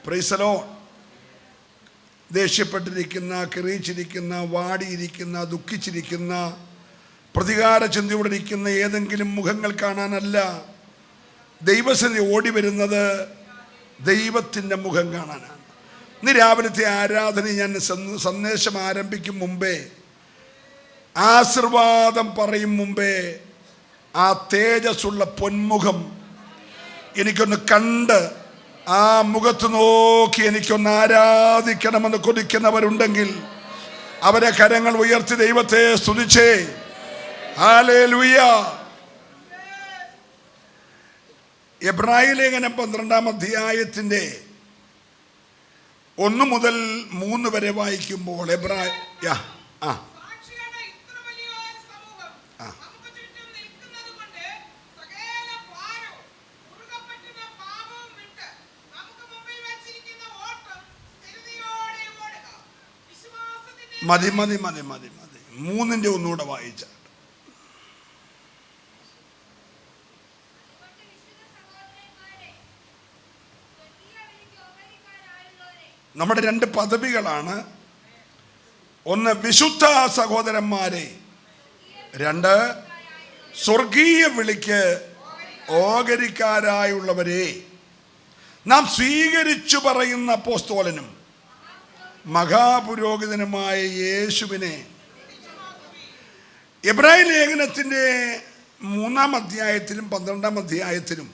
Price the Lord. ദേഷ്യപ്പെട്ടിരിക്കുന്ന, കിറിയിച്ചിരിക്കുന്ന, വാടിയിരിക്കുന്ന, ദുഃഖിച്ചിരിക്കുന്ന, പ്രതികാര ചിന്തയോടെ ഇരിക്കുന്ന ഏതെങ്കിലും മുഖങ്ങൾ കാണാനല്ല ദൈവസന്നിധി ഓടി വരുന്നത്, ദൈവത്തിൻ്റെ മുഖം കാണാനാണ്. ഇന്ന് രാവിലത്തെ ആരാധന ഞാൻ സന്ദേശം ആരംഭിക്കും മുമ്പേ, ആശീർവാദം പറയും മുമ്പേ, ആ തേജസ്സുള്ള പൊന്മുഖം എനിക്കൊന്ന് കണ്ട് ആ മുഖത്ത് നോക്കി എനിക്കൊന്ന് ആരാധിക്കണമെന്ന് കൊതിക്കുന്നവരുണ്ടെങ്കിൽ അവരെ കരങ്ങൾ ഉയർത്തി ദൈവത്തെ സ്തുതിച്ചേ. ഹല്ലേലൂയ. എബ്രായ ലേഖനം 12-ാം അധ്യായത്തിൻ്റെ 1 മുതൽ 3 വരെ വായിക്കുമ്പോൾ മതി 3-ന്റെ ഒന്നുകൂടെ വായിച്ച. നമ്മുടെ 2 പദവികളാണ്. ഒന്ന് വിശുദ്ധ സഹോദരന്മാരെ, 2 സ്വർഗീയ വിളിക്ക് ഓഹരിക്കാരായുള്ളവരെ. നാം സ്വീകരിച്ചു പറയുന്ന അപ്പോസ്തലനും മഹാപുരോഹിതനുമായ യേശുവിനെ. എബ്രായ ലേഖനത്തിൻ്റെ 3-ാം അധ്യായത്തിലും 12-ാം അധ്യായത്തിലും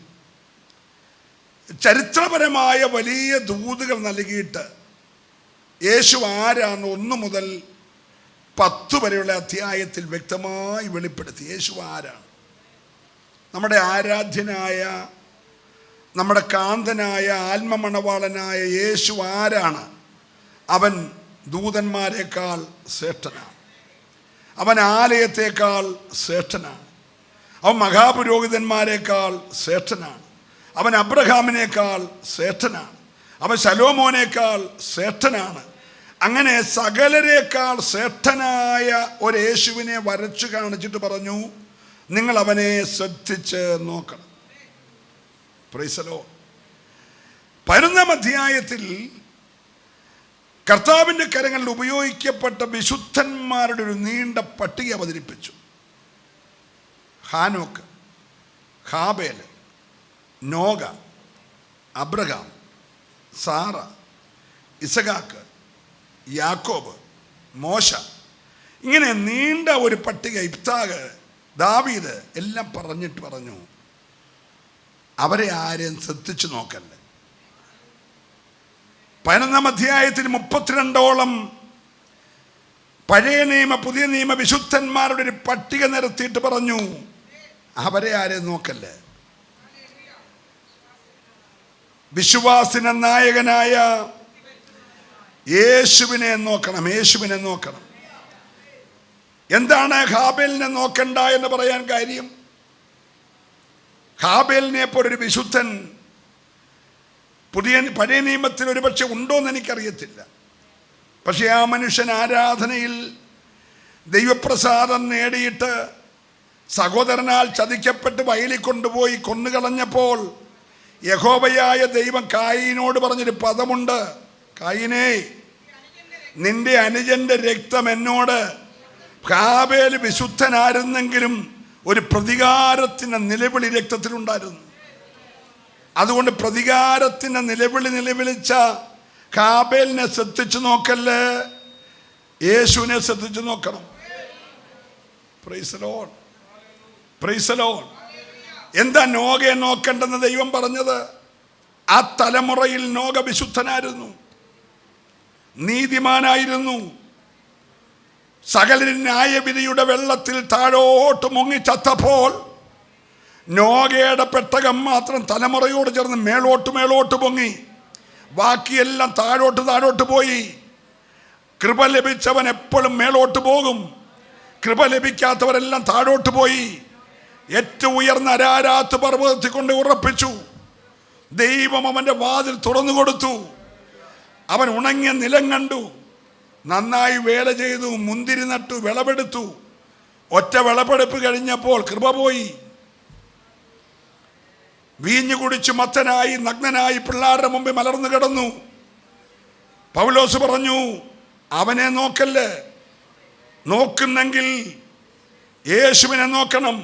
ചരിത്രപരമായ വലിയ ദൂതുകൾ നൽകിയിട്ട് യേശു ആരാന്ന് 1 മുതൽ 10 വരെയുള്ള അധ്യായത്തിൽ വ്യക്തമായി വെളിപ്പെടുത്തി. യേശു ആരാണ്? നമ്മുടെ ആരാധ്യനായ, നമ്മുടെ കാന്തനായ, ആത്മമണവാളനായ യേശു ആരാണ്? അവൻ ദൂതന്മാരെക്കാൾ ശ്രേഷ്ഠനാണ്. അവൻ ആലയത്തേക്കാൾ ശ്രേഷ്ഠനാണ്. അവൻ മഹാപുരോഹിതന്മാരെക്കാൾ ശ്രേഷ്ഠനാണ്. അവൻ അബ്രഹാമിനേക്കാൾ ശ്രേഷ്ഠനാണ്. അവൻ ശലോമോനേക്കാൾ ശ്രേഷ്ഠനാണ്. അങ്ങനെ സകലരേക്കാൾ ശ്രേഷ്ഠനായ ഒരു യേശുവിനെ വരച്ചു കാണിച്ചിട്ട് പറഞ്ഞു, നിങ്ങൾ അവനെ ശ്രദ്ധിച്ച് നോക്കണം. Price the Lord. 11-ാം അധ്യായത്തിൽ കർത്താവിൻ്റെ കരങ്ങളിൽ ഉപയോഗിക്കപ്പെട്ട വിശുദ്ധന്മാരുടെ ഒരു നീണ്ട പട്ടിക അവതരിപ്പിച്ചു. ഹാനോക്ക്, ഹാബേൽ, നോഗ, അബ്രഹാം, സാറ, ഇസഹാക്ക്, യാക്കോബ്, മോശ, ഇങ്ങനെ നീണ്ട ഒരു പട്ടിക. ഇബ്താഗ്, ദാവീദ് എല്ലാം പറഞ്ഞിട്ട് പറഞ്ഞു, അവരെ ആരെയും ശ്രദ്ധിച്ചു നോക്കല്ലേ. 11-ാം അധ്യായത്തിൽ 32ഓളം പഴയ നിയമ പുതിയ നിയമ വിശുദ്ധന്മാരുടെ ഒരു പട്ടിക നിരത്തിയിട്ട് പറഞ്ഞു, അവരെ ആരെയും നോക്കല്ലേ. വിശ്വാസിന നായകനായ യേശുവിനെ നോക്കണം. യേശുവിനെ നോക്കണം. എന്താണ് ഹാബേലിനെ നോക്കണ്ട എന്ന് പറയാൻ കാര്യം? ഹാബേലിനെ പോലൊരു വിശുദ്ധൻ പഴയ നിയമത്തിൽ ഒരുപക്ഷെ ഉണ്ടോയെന്ന് എനിക്കറിയത്തില്ല. പക്ഷെ ആ മനുഷ്യൻ ആരാധനയിൽ ദൈവപ്രസാദം നേടിയിട്ട് സഹോദരനാൽ ചതിക്കപ്പെട്ട് വയലിൽ കൊണ്ടുപോയി കൊന്നുകളഞ്ഞപ്പോൾ യഹോവയായ ദൈവം കായീനോട് പറഞ്ഞൊരു പദമുണ്ട്, കായീനേ, നിന്റെ അനുജന്റെ രക്തം എന്നോട്. ഹാബേൽ വിശുദ്ധനായിരുന്നെങ്കിലും ഒരു പ്രതികാരത്തിൻ്റെ നിലവിളി രക്തത്തിലുണ്ടായിരുന്നു. അതുകൊണ്ട് പ്രതികാരത്തിൻ്റെ നിലവിളിച്ച ഹാബേലിനെ ശ്രദ്ധിച്ചു നോക്കല്ലേ, യേശുവിനെ ശ്രദ്ധിച്ചു നോക്കണം. Price the Lord. Praise the Lord. എന്താ നോഗയെ നോക്കേണ്ടെന്ന് ദൈവം പറഞ്ഞത്? ആ തലമുറയിൽ നോഗ വിശുദ്ധനായിരുന്നു, നീതിമാനായിരുന്നു. സകല ന്യായവിധിയുടെ വെള്ളത്തിൽ താഴോട്ട് മുങ്ങി ചത്തപ്പോൾ നോഗയുടെ പെട്ടകം മാത്രം തലമുറയോട് ചേർന്ന് മേളോട്ട് പൊങ്ങി. ബാക്കിയെല്ലാം താഴോട്ട് പോയി. കൃപ ലഭിച്ചവൻ എപ്പോഴും മേളോട്ട് പോകും. കൃപ ലഭിക്കാത്തവരെല്ലാം താഴോട്ട് പോയി. ഏറ്റവും ഉയർന്ന അരാരാത്ത് പർവ്വതത്തിൽ കൊണ്ട് ഉറപ്പിച്ചു. ദൈവം അവൻ്റെ വാതിൽ തുറന്നു കൊടുത്തു. അവൻ ഉണങ്ങിയ നിലം കണ്ടു, നന്നായി വേല ചെയ്തു, മുന്തിരി നട്ടു, വിളവെടുത്തു. ഒറ്റ വിളവെടുപ്പ് കഴിഞ്ഞപ്പോൾ കൃപ പോയി. വീഞ്ഞു കുടിച്ച് മത്തനായി നഗ്നനായി പിള്ളാരുടെ മുമ്പിൽ മലർന്നു കിടന്നു. പൗലോസ് പറഞ്ഞു, അവനെ നോക്കല്ലേ, നോക്കുന്നെങ്കിൽ യേശുവിനെ നോക്കണം.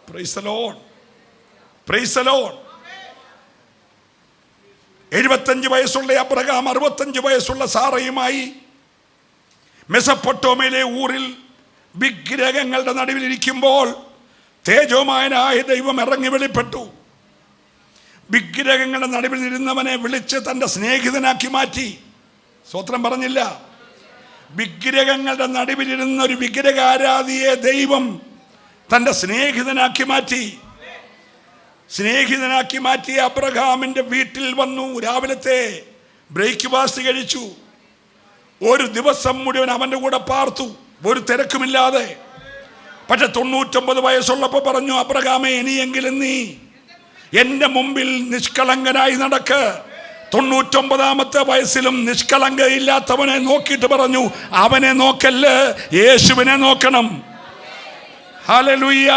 Price the Lord, praise the Lord. 75 വയസ്സുള്ള അബ്രഹാം 65 വയസ്സുള്ള സാറയുമായി മെസപ്പൊട്ടോമയിലെ ഊരിൽ വിഗ്രഹങ്ങളുടെ നടുവിലിരിക്കുമ്പോൾ തേജോമയനായ ദൈവം ഇറങ്ങി വെളിപ്പെട്ടു. വിഗ്രഹങ്ങളുടെ നടുവിൽ ഇരുന്നവനെ വിളിച്ച് തൻ്റെ സ്നേഹിതനാക്കി മാറ്റി. സ്വത്രം പറഞ്ഞില്ല. വിഗ്രഹങ്ങളുടെ നടുവിലിരുന്ന ഒരു വിഗ്രഹാരാധിയെ ദൈവം തൻ്റെ സ്നേഹിതനാക്കി മാറ്റി. സ്നേഹിതനാക്കി മാറ്റിയ അബ്രഹാമിൻ്റെ വീട്ടിൽ വന്നു. രാവിലത്തെ ബ്രേക്ക്ഫാസ്റ്റ് കഴിച്ചു. ഒരു ദിവസം മുഴുവൻ അവൻ്റെ കൂടെ പാർത്തു, ഒരു തിരക്കുമില്ലാതെ. പക്ഷെ 99 വയസ്സുള്ളപ്പോൾ പറഞ്ഞു, അബ്രഹാമേ, ഇനിയെങ്കിലും നീ എൻ്റെ മുമ്പിൽ നിഷ്കളങ്കനായി നടക്ക്. 99ാമത്തെ വയസ്സിലും നിഷ്കളങ്കയില്ലാത്തവനെ നോക്കിയിട്ട് പറഞ്ഞു, അവനെ നോക്കല്ല്, യേശുവിനെ നോക്കണം. Hallelujah,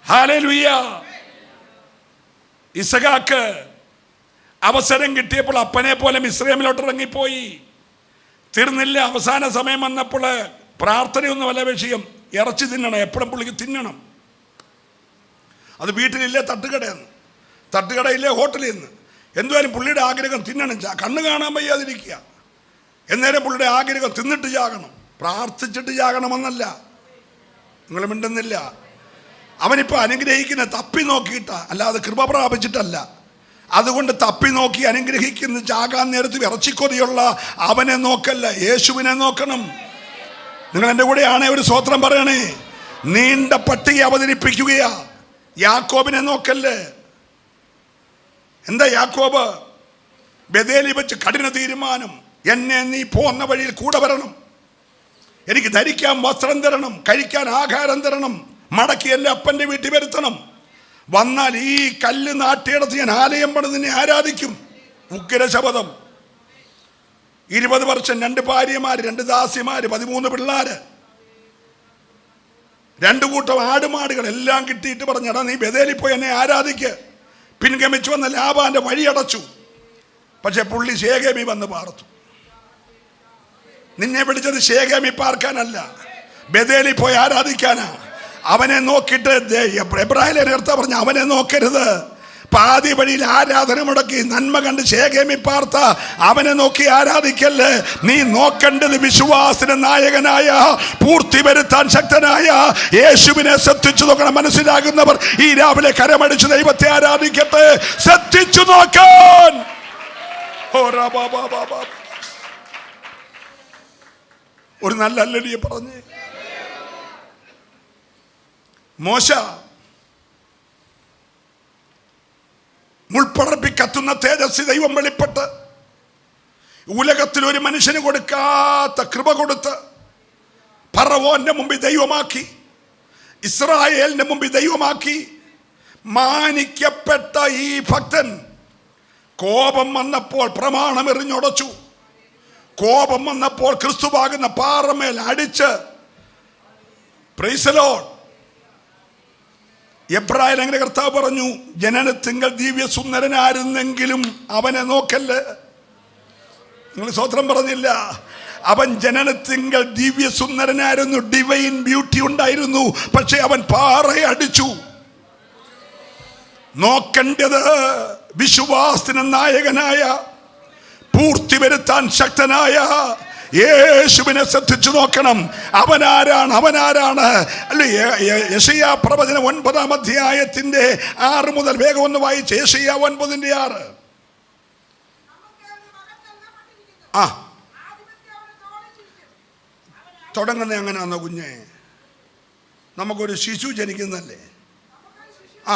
hallelujah. ഇസഹാക്ക് അവസരം കിട്ടിയപ്പോൾ അപ്പനെ പോലെ മിസ്രൈമിലോട്ട് ഇറങ്ങിപ്പോയി. തീർന്നില്ല. അവസാന സമയം വന്നപ്പോൾ പ്രാർത്ഥനയൊന്നും വല്ല വിഷയം, ഇറച്ചി തിന്നണം, എപ്പോഴും പുള്ളിക്ക് തിന്നണം. അത് വീട്ടിലില്ലേ, തട്ടുകടയെന്ന്, തട്ടുകടയില്ലേ, ഹോട്ടലിൽ നിന്ന്, എന്തുവായാലും പുള്ളിയുടെ ആഗ്രഹം തിന്നണം. കണ്ണ് കാണാൻ വയ്യാതിരിക്കുക. എന്നേരം പുള്ളിയുടെ ആഗ്രഹം തിന്നിട്ട് ചാകണം, പ്രാർത്ഥിച്ചിട്ട് ചാകണമെന്നല്ല. നിങ്ങൾ മിണ്ടുന്നില്ല. അവനിപ്പോൾ അനുഗ്രഹിക്കുന്ന തപ്പി നോക്കിയിട്ടാ, അല്ലാതെ കൃപ പ്രാപിച്ചിട്ടല്ല. അതുകൊണ്ട് തപ്പി നോക്കി അനുഗ്രഹിക്കുന്ന ചാകാൻ നേരത്ത് ഇറച്ചിക്കൊതിയുള്ള അവനെ നോക്കല്ല, യേശുവിനെ നോക്കണം. നിങ്ങൾ എൻ്റെ കൂടെയാണേ ഒരു സ്വോത്രം പറയണേ. നീണ്ട പട്ടിക അവതരിപ്പിക്കുകയാ. യാക്കോബിനെ നോക്കല്ലേ. എന്താ യാക്കോബ്? ബേഥേലിൽ വെച്ച് കഠിന തീരുമാനം. എന്നെ നീ പോന്ന വഴിയിൽ കൂടെ വരണം, എനിക്ക് ധരിക്കാൻ വസ്ത്രം തരണം, കഴിക്കാൻ ആഹാരം തരണം, മടക്കി എൻ്റെ അപ്പൻ്റെ വീട്ടിൽ വരുത്തണം. വന്നാൽ ഈ കല്ല് നാട്ടിയിടത്ത് ഞാൻ ആലയം പണിത് നിന്നെ ആരാധിക്കും. ഉഗ്ര ശപഥം. 20 വർഷം, 2 ഭാര്യമാര്, 2 ദാസിമാര്, 13 പിള്ളേര്, 2 കൂട്ടം ആടുമാടുകൾ എല്ലാം കിട്ടിയിട്ട് പറഞ്ഞടാ, നീ ബേഥേലിൽ പോയി എന്നെ ആരാധിക്ക്. പിൻഗമിച്ചു വന്ന ലാബാന്റെ വഴി അടച്ചു. പക്ഷെ പുള്ളി ശേഖേമി വന്ന് പാർത്തു. നിന്നെ പിടിച്ചത് ശേഖേമി പാർക്കാനല്ല, ബേഥേലിൽ പോയി ആരാധിക്കാനാ. അവനെ നോക്കിയിട്ട് എബ്രാഹിലെ നേരത്തെ പറഞ്ഞ അവനെ നോക്കരുത്. പാതി വഴിയിൽ ആരാധന മുടക്കി നന്മ കണ്ട് ശേഖേമി പാർത്ത അവനെ നോക്കി ആരാധിക്കല്ലേ. നീ നോക്കേണ്ടത് വിശ്വാസത്തിന് നായകനായ, പൂർത്തി വരുത്താൻ ശക്തനായ യേശുവിനെ ശ്രദ്ധിച്ചു നോക്കണം. മനസ്സിലാകുന്നവർ ഈ രാവിലെ കരമടിച്ച് ദൈവത്തെ ആരാധിക്കട്ടെ. ശ്രദ്ധിച്ചു നോക്കാൻ. ഒരു നല്ല അല്ലലിയെ പറഞ്ഞേ. മോശ മുൾപ്പടർപ്പി കത്തുന്ന തേജസ്സി ദൈവം വെളിപ്പെട്ട് ഉലകത്തിൽ ഒരു മനുഷ്യന് കൊടുക്കാത്ത കൃപ കൊടുത്ത് ഫറവോന്റെ മുമ്പിൽ ദൈവമാക്കി, ഇസ്രായേലിന്റെ മുമ്പിൽ ദൈവമാക്കി മാനിക്കപ്പെട്ട ഈ ഭക്തൻ കോപം വന്നപ്പോൾ പ്രമാണം എറിഞ്ഞുടച്ചു. കോപം വന്നപ്പോൾ ക്രിസ്തുവാകുന്ന പാറമേൽ അടിച്ച്. Price the Lord. എബ്രായർ അങ്ങനെ കർത്താവ് പറഞ്ഞു, ജനനത്തിങ്കൽ ദിവ്യ സുന്ദരനായിരുന്നെങ്കിലും അവനെ നോക്കല്ല്. നിങ്ങൾ സ്വത്രം പറഞ്ഞില്ല. അവൻ ജനനത്തിങ്കൽ ദിവ്യ സുന്ദരനായിരുന്നു, ഡിവൈൻ ബ്യൂട്ടി ഉണ്ടായിരുന്നു. പക്ഷെ അവൻ പാറയെ അടിച്ചു. നോക്കേണ്ടത് വിശ്വാസത്തിന് നായകനായ, പൂർത്തി വരുത്താൻ ശക്തനായ യേശുവിനെ ശ്രദ്ധിച്ചു നോക്കണം. അവനാരാണ്? അവനാരാണ്? അല്ലെ, യെശയ്യാ പ്രവചനം 9-ാം അധ്യായത്തിന്റെ 6 മുതൽ വേഗം ഒന്ന് വായിച്ച്. യെശയ്യാ 9:6. ആ, തുടങ്ങുന്ന എങ്ങനെയാണോ കുഞ്ഞെ? നമുക്കൊരു ശിശു ജനിക്കുന്നല്ലേ,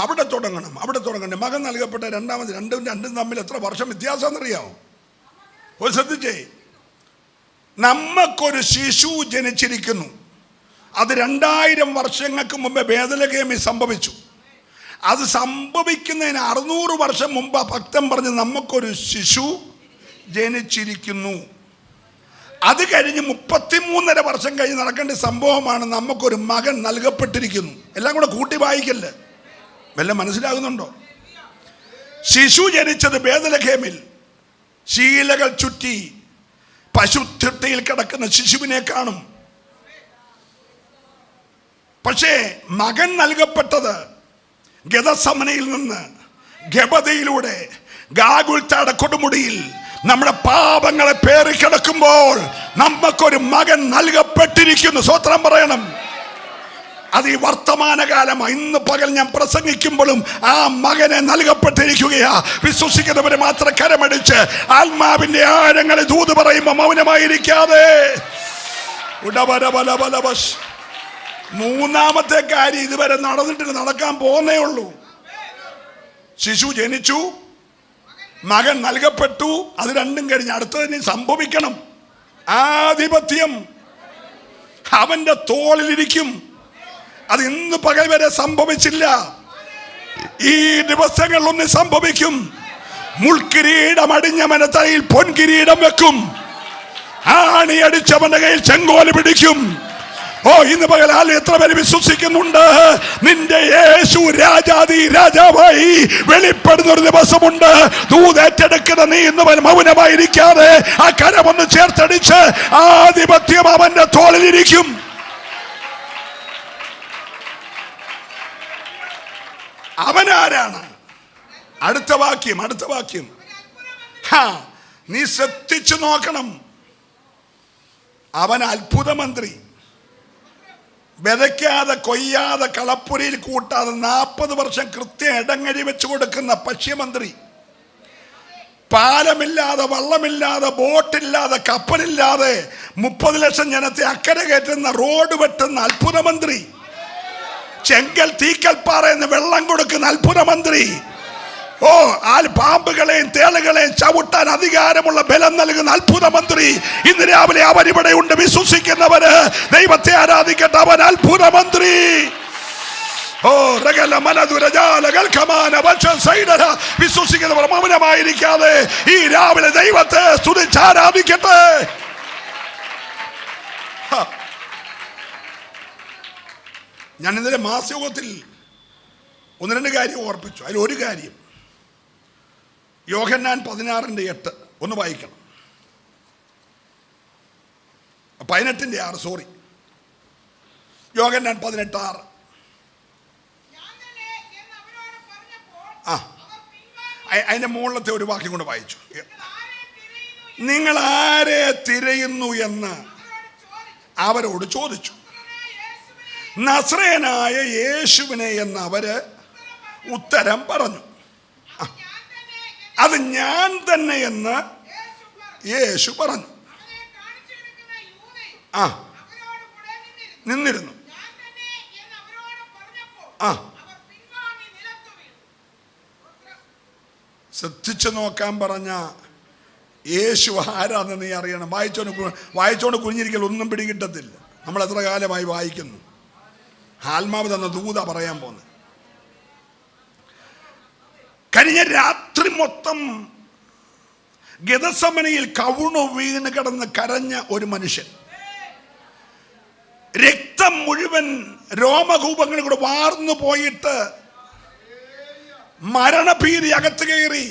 അവിടെ തുടങ്ങണം, അവിടെ തുടങ്ങണ്ടേ. മകൻ നൽകപ്പെട്ട രണ്ടും തമ്മിൽ എത്ര വർഷം വ്യത്യാസം എന്നറിയാമോ? ഒരു ശ്രദ്ധിച്ചേ. നമുക്കൊരു ശിശു ജനിച്ചിരിക്കുന്നു. അത് 2000 വർഷങ്ങൾക്ക് മുമ്പ് ബേഥലഹേമിൽ സംഭവിച്ചു. അത് സംഭവിക്കുന്നതിന് 600 വർഷം മുമ്പ് ഭക്തൻ പറഞ്ഞ് നമുക്കൊരു ശിശു ജനിച്ചിരിക്കുന്നു. അത് കഴിഞ്ഞ് 33.5 വർഷം കഴിഞ്ഞ് നടക്കേണ്ട സംഭവമാണ് നമുക്കൊരു മകൻ നൽകപ്പെട്ടിരിക്കുന്നു. എല്ലാം കൂടെ കൂട്ടി വായിക്കല്ലേ. വല്ലതും മനസ്സിലാകുന്നുണ്ടോ? ശിശു ജനിച്ചത് ബേത്ലഹേമിൽ. ശീലകൾ ചുറ്റി പശുത്തിട്ടയിൽ കിടക്കുന്ന ശിശുവിനെ കാണും. പക്ഷേ മകൻ നൽകപ്പെട്ടത് ഗെത്സമനയിൽ നിന്ന് ഗബതയിലൂടെ ഗാഗുൽത്തായുടെ കൊടുമുടിയിൽ നമ്മുടെ പാപങ്ങളെ പേറിക്കിടക്കുമ്പോൾ നമുക്കൊരു മകൻ നൽകപ്പെട്ടിരിക്കുന്നു. സ്വത്രം പറയണം. അത് ഈ വർത്തമാനകാലമാണ്. ഇന്ന് പകൽ ഞാൻ പ്രസംഗിക്കുമ്പോഴും ആ മകനെ നൽകപ്പെട്ടിരിക്കുകയാ. വിശ്വസിക്കുന്നവരെ മാത്രം കരമടിച്ച് ആത്മാവിന്റെ ആഴങ്ങളെ ദൂത് പറയുമ്പോൾ മൗനമായിരിക്കാതെ. മൂന്നാമത്തെ കാര്യം ഇതുവരെ നടന്നിട്ട് നടക്കാൻ പോകുന്നേ ഉള്ളൂ. ശിശു ജനിച്ചു, മകൻ നൽകപ്പെട്ടു, അത് രണ്ടും കഴിഞ്ഞ് അടുത്തതിന് സംഭവിക്കണം. ആധിപത്യം അവന്റെ തോളിലിരിക്കും. അത് ഇന്ന് പകൽ വരെ സംഭവിച്ചില്ല. ഈ ദിവസങ്ങളിലൊന്ന് സംഭവിക്കും. മുൾക്കിരീടം അടിഞ്ഞവന്റെ തലയിൽ പൊൻകിരീടം വെക്കും. ആണി അടിച്ചവന്റെ കയ്യിൽ ചെങ്കോല് പിടിക്കും. ഓ, ഇന്ന് പകൽ ആൾ എത്ര പേര് വിശ്വസിക്കുന്നുണ്ട്? നിന്റെ യേശു രാജാതി രാജാവായി വെളിപ്പെടുന്ന ഒരു ദിവസമുണ്ട്. ദൂതേറ്റെടുക്കുന്ന നീ ഇന്ന് മൗനമായിരിക്കാതെ ആ കരമൊന്ന് ചേർത്തടിച്ച് ആധിപത്യം അവന്റെ തോളിലിരിക്കും. അവനാരാണ്? അടുത്ത വാക്യം നീ ശ്രദ്ധിച്ചു നോക്കണം. അവൻ അത്ഭുത മന്ത്രി, വിതയ്ക്കാതെ കൊയ്യാതെ കളപ്പുരയിൽ കൂട്ടാതെ 40 വർഷം കൃത്യം ഇടങ്ങഴി വെച്ചു കൊടുക്കുന്ന ഭക്ഷ്യമന്ത്രി, പാലമില്ലാതെ വള്ളമില്ലാതെ ബോട്ടില്ലാതെ കപ്പലില്ലാതെ 30 ലക്ഷം ജനത്തെ അക്കരെ കയറ്റുന്ന റോഡ് വെട്ടുന്ന അത്ഭുത മന്ത്രി, ചെങ്കൽ തീക്കൽപ്പാറയെന്ന് വെള്ളം കൊടുക്കുന്ന അത്ഭുത മന്ത്രി, ഓ പാമ്പുകളെയും തേളുകളെയും ചവിട്ടാൻ അധികാരമുള്ള ബലം നൽകുന്ന അത്ഭുത മന്ത്രി. ഇന്ന് രാവിലെ അവൻ ഇവിടെ ഉണ്ട്. വിശ്വസിക്കുന്നവര് ദൈവത്തെ ആരാധിക്കട്ടെ. അവൻ അത്ഭുത മന്ത്രി. ഓ വിശ്വസിക്കുന്നവർ മൗനമായിരിക്കാതെ ഈ രാവിലെ ദൈവത്തെ സ്തുതിച്ച് ആരാധിക്കട്ടെ. ഞാൻ ഇന്നലെ മാസയോഗത്തിൽ 1-2 കാര്യം ഓർപ്പിച്ചു. അതിൽ ഒരു കാര്യം യോഹന്നാൻ 16:8 ഒന്ന് വായിക്കണം. 18:6 സോറി, യോഹന്നാൻ 18:6. അതിന്റെ മുകളിലത്തെ ഒരു വാക്യം കൊണ്ട് വായിച്ചു. നിങ്ങൾ ആരെ തിരയുന്നു എന്ന് അവരോട് ചോദിച്ചു. നസ്രയനായ യേശുവിനെ എന്ന് അവര് ഉത്തരം പറഞ്ഞു. അത് ഞാൻ തന്നെ എന്ന് യേശു പറഞ്ഞു. നിന്നിരുന്നു. ശ്രദ്ധിച്ചു നോക്കാൻ പറഞ്ഞ യേശു ആരാന്ന് നീ അറിയണം. വായിച്ചോണ്ട് കുഞ്ഞിരിക്കൽ ഒന്നും പിടികിട്ടത്തില്ല. നമ്മൾ എത്ര കാലമായി വായിക്കുന്നു. ആത്മാവ് തന്ന ദൂത പറയാൻ പോന്നെ. കഴിഞ്ഞ രാത്രി മൊത്തം ഗെത്സമനയിൽ കവുണു വീണ് കിടന്ന് കരഞ്ഞ ഒരു മനുഷ്യൻ, രക്തം മുഴുവൻ രോമകൂപങ്ങളിൽ കൂടെ വാർന്നു പോയിട്ട് മരണഭീതി അകത്ത് കയറി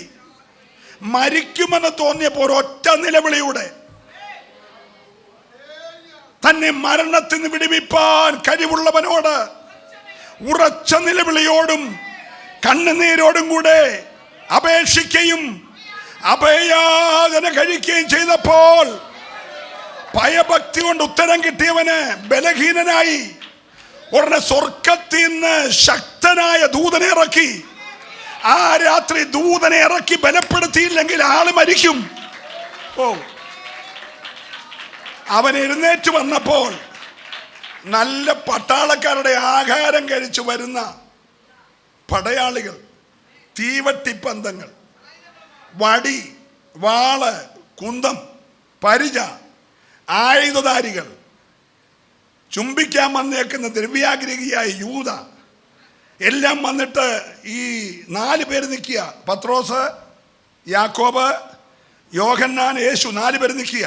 മരിക്കുമെന്ന് തോന്നിയപ്പോൾ ഒരൊറ്റ നിലവിളിയുടെ തന്നെ മരണത്തിൽ നിന്ന് വിടുവിപ്പാൻ കഴിവുള്ളവനോട് ഉറച്ച നിലവിളിയോടും കണ്ണുനീരോടും കൂടെ അപേക്ഷിക്കുകയും അഭയാചന കഴിക്കുകയും ചെയ്തപ്പോൾ ഭയഭക്തി കൊണ്ട് ഉത്തരം കിട്ടിയവന് ബലഹീനനായി ഉടനെ സ്വർഗത്തിൽ നിന്ന് ശക്തനായ ദൂതനെ ഇറക്കി. ആ രാത്രി ദൂതനെ ഇറക്കി ബലപ്പെടുത്തിയില്ലെങ്കിൽ ആള് മരിക്കും. ഓ, അവൻ എഴുന്നേറ്റ് വന്നപ്പോൾ നല്ല പട്ടാളക്കാരുടെ ആഹാരം കഴിച്ചു വരുന്ന പടയാളികൾ, തീവട്ടിപ്പന്തങ്ങൾ, വടി, വാള്, കുന്തം, പരിച, ആയുധധാരികൾ, ചുംബിക്കാൻ വന്നേക്കുന്ന ദ്രവ്യാഗ്രഹിയായ യൂദ എല്ലാം വന്നിട്ട് ഈ 4 പേര് നിൽക്കുക. പത്രോസ്, യാക്കോബ്, യോഹന്നാൻ, യേശു 4 പേര് നിൽക്കുക.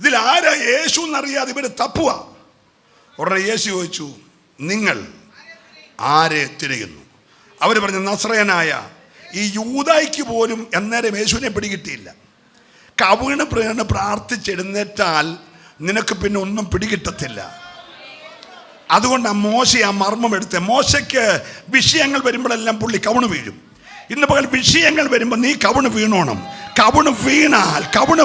ഇതിൽ ആരാ യേശു എന്നറിയാതെ ഇവര് തപ്പുക. ഉടനെ യേശു ചോദിച്ചു, നിങ്ങൾ ആരെ തിരയുന്നു? അവർ പറഞ്ഞു നസ്രയനായ ഈ യൂദായ്ക്ക് പോലും എന്നേരം യേശുവിനെ പിടികിട്ടിയില്ല. കവിണ് പ്രാർത്ഥിച്ചെഴുന്നേറ്റാൽ നിനക്ക് പിന്നെ ഒന്നും പിടികിട്ടത്തില്ല. അതുകൊണ്ട് ആ മോശ ആ മർമ്മം എടുത്ത്, മോശയ്ക്ക് വിഷയങ്ങൾ വരുമ്പോഴെല്ലാം പുള്ളി കവിണ് വീഴും. ഇന്ന് പകൽ വിഷയങ്ങൾ വരുമ്പോൾ നീ കവിണ് വീണോണം. കവിണ്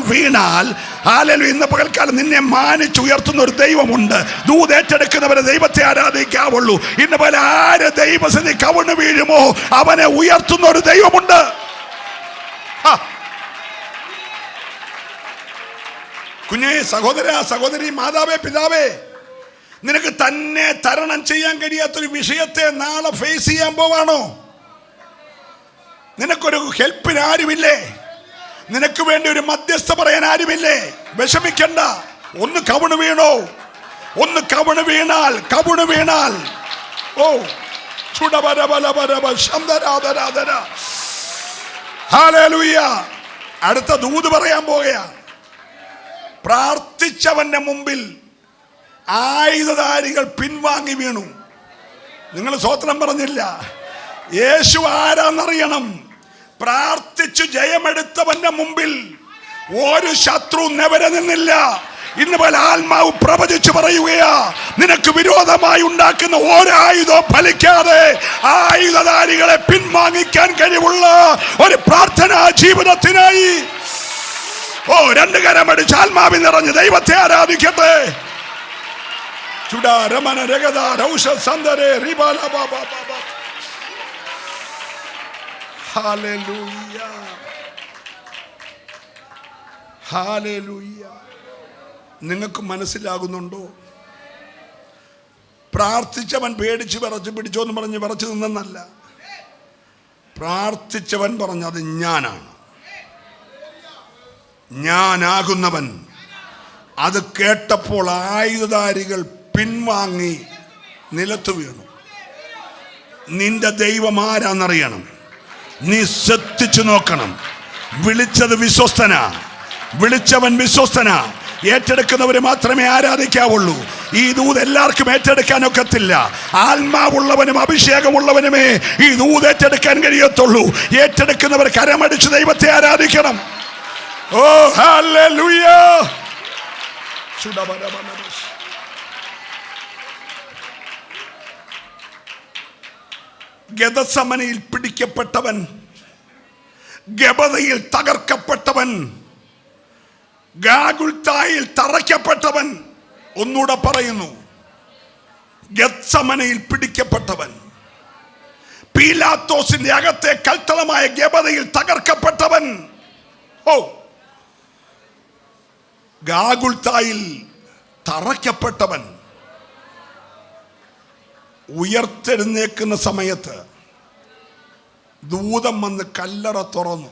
വീണാൽ ഹല്ലേലൂയ, ഇന്ന് പകൽക്കാലം നിന്നെ മാനിച്ചുയർത്തുന്ന ഒരു ദൈവമുണ്ട്. ദൂതേറ്റെടുക്കുന്നവരെ ദൈവത്തെ ആരാധിക്കാവുള്ളൂ. ഇന്ന് പകൽ ആര് ദൈവസന്നിധി കവിണ് വീഴുമോ അവനെ ഉയർത്തുന്ന ഒരു ദൈവമുണ്ട്. കുഞ്ഞേ, സഹോദര, സഹോദരി, മാതാവേ, പിതാവേ, നിനക്ക് തന്നെ തരണം ചെയ്യാൻ കഴിയാത്തൊരു വിഷയത്തെ നാളെ ഫേസ് ചെയ്യാൻ പോവാണോ? നിനക്കൊരു ഹെൽപ്പിന് ആരുമില്ലേ? നിനക്ക് വേണ്ടി ഒരു മധ്യസ്ഥ പറയാൻ ആരുമില്ലേ? വിഷമിക്കണ്ട. ഒന്ന് കവിണ് വീണോ, ഒന്ന് കവിണ് വീണാൽ ഓ ഹല്ലേലൂയ. അടുത്ത ദൂത് പറയാൻ പോകുകയാ. പ്രാർത്ഥിച്ചവന്റെ മുമ്പിൽ ആയുധധാരികൾ പിൻവാങ്ങി വീണു. നിങ്ങൾ സ്വത്രം പറഞ്ഞില്ല. യേശു ആരാന്നറിയണം. പ്രാർത്ഥിച്ചു ജയമെടുത്തവന്റെ മുമ്പിൽ ഒരു ശത്രു നെവരെ നിന്നില്ല. ഇന്ന് പോലെ ആത്മാവ് പ്രവചിച്ചു പറയുകയാ, നിനക്ക് വിരോധമായി ഉണ്ടാക്കുന്ന ഒരായുധം ഫലിക്കാതെ ആയുധധാരികളെ പിൻവാങ്ങിക്കാൻ കഴിവുള്ള ഒരു പ്രാർത്ഥനാ ജീവിതത്തിനായി രണ്ട് കരമടിച്ച് ആത്മാവിൽ നിറഞ്ഞ് ദൈവത്തെ ആരാധിക്കട്ടെ. രമന രഗത രൗഷ സന്ദരേ റിബാല ബാബാ ബാബാ. Hallelujah, hallelujah. നിങ്ങൾക്ക് മനസ്സിലാകുന്നുണ്ടോ? പ്രാർത്ഥിച്ചവൻ പേടിച്ച് വിറച്ച് പിടിച്ചോന്ന് പറഞ്ഞ് വിറച്ച് നിന്നല്ല. പ്രാർത്ഥിച്ചവൻ പറഞ്ഞത് ഞാനാകുന്നവൻ. അത് കേട്ടപ്പോൾ ആയുധധാരികൾ പിൻവാങ്ങി നിലത്ത് വീണു. നിന്റെ ദൈവം ആരാന്നറിയണം. നീ ശ്രദ്ധിച്ചു നോക്കണം. വിളിച്ചത് വിശ്വസ്തനാ, വിളിച്ചവൻ വിശ്വസ്തനാ. ഏറ്റെടുക്കുന്നവര് മാത്രമേ ആരാധിക്കാവുള്ളൂ. ഈ ദൂത് എല്ലാവർക്കും ഏറ്റെടുക്കാൻ ഒക്കത്തില്ല. ആത്മാവുള്ളവനും അഭിഷേകമുള്ളവനുമേ ഈ ദൂത് ഏറ്റെടുക്കാൻ കഴിയത്തുള്ളൂ. ഏറ്റെടുക്കുന്നവർ കരമടിച്ച് ദൈവത്തെ ആരാധിക്കണം. ഓ ഹല്ലേലൂയ. ഗെദസമനയിൽ പിടിക്കപ്പെട്ടവൻ, ഗബതയിൽ തകർക്കപ്പെട്ടവൻ, ഗാഗുൽത്തായിൽ തറയ്ക്കപ്പെട്ടവൻ. ഒന്നുകൂടെ പറയുന്നു, ഗെത്സമനയിൽ പിടിക്കപ്പെട്ടവൻ, പീലാത്തോസിന്റെ അകത്തെ കൽത്തളമായ ഗബതയിൽ തകർക്കപ്പെട്ടവൻ, ഗാഗുൽത്തായിൽ തറയ്ക്കപ്പെട്ടവൻ. ഉയർത്തെഴുന്നേക്കുന്ന സമയത്ത് ദൂതം വന്ന് കല്ലറ തുറന്നു.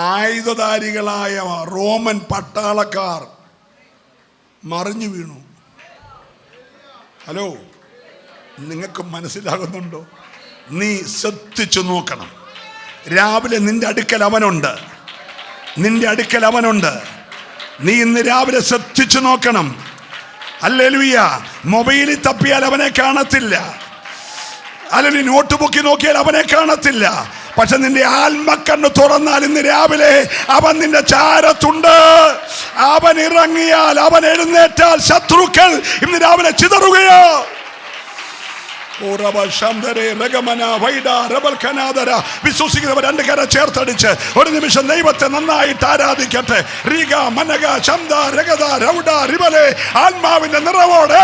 ആയുധധാരികളായ റോമൻ പട്ടാളക്കാർ മറിഞ്ഞു വീണു. ഹലോ, നിങ്ങൾക്ക് മനസ്സിലാകുന്നുണ്ടോ? നീ ശ്രദ്ധിച്ചു നോക്കണം. രാവിലെ നിന്റെ അടുക്കൽ അവനുണ്ട്, നിന്റെ അടുക്കൽ അവനുണ്ട്. നീ ഇന്ന് രാവിലെ ശ്രദ്ധിച്ചു നോക്കണം. ഹല്ലേലൂയ. മൊബൈലിൽ തപ്പിയാൽ അവനെ കാണത്തില്ല, അല്ലെങ്കിൽ നോട്ട് ബുക്കിൽ നോക്കിയാൽ അവനെ കാണത്തില്ല. പക്ഷെ നിന്റെ ആത്മക്കണ്ണ് തുറന്നാൽ ഇന്ന് രാവിലെ അവൻ നിന്റെ ചാരത്തുണ്ട്. അവൻ ഇറങ്ങിയാൽ, അവൻ എഴുന്നേറ്റാൽ ശത്രുക്കൾ ഇന്ന് രാവിലെ ചിതറുകയോ. വിശ്വസിക്കുന്നവർ രണ്ട് കര ചേർത്തടിച്ച് ഒരു നിമിഷം ദൈവത്തെ നന്നായിട്ട് ആരാധിക്കട്ടെ. ആത്മാവിന്റെ നിറവോടെ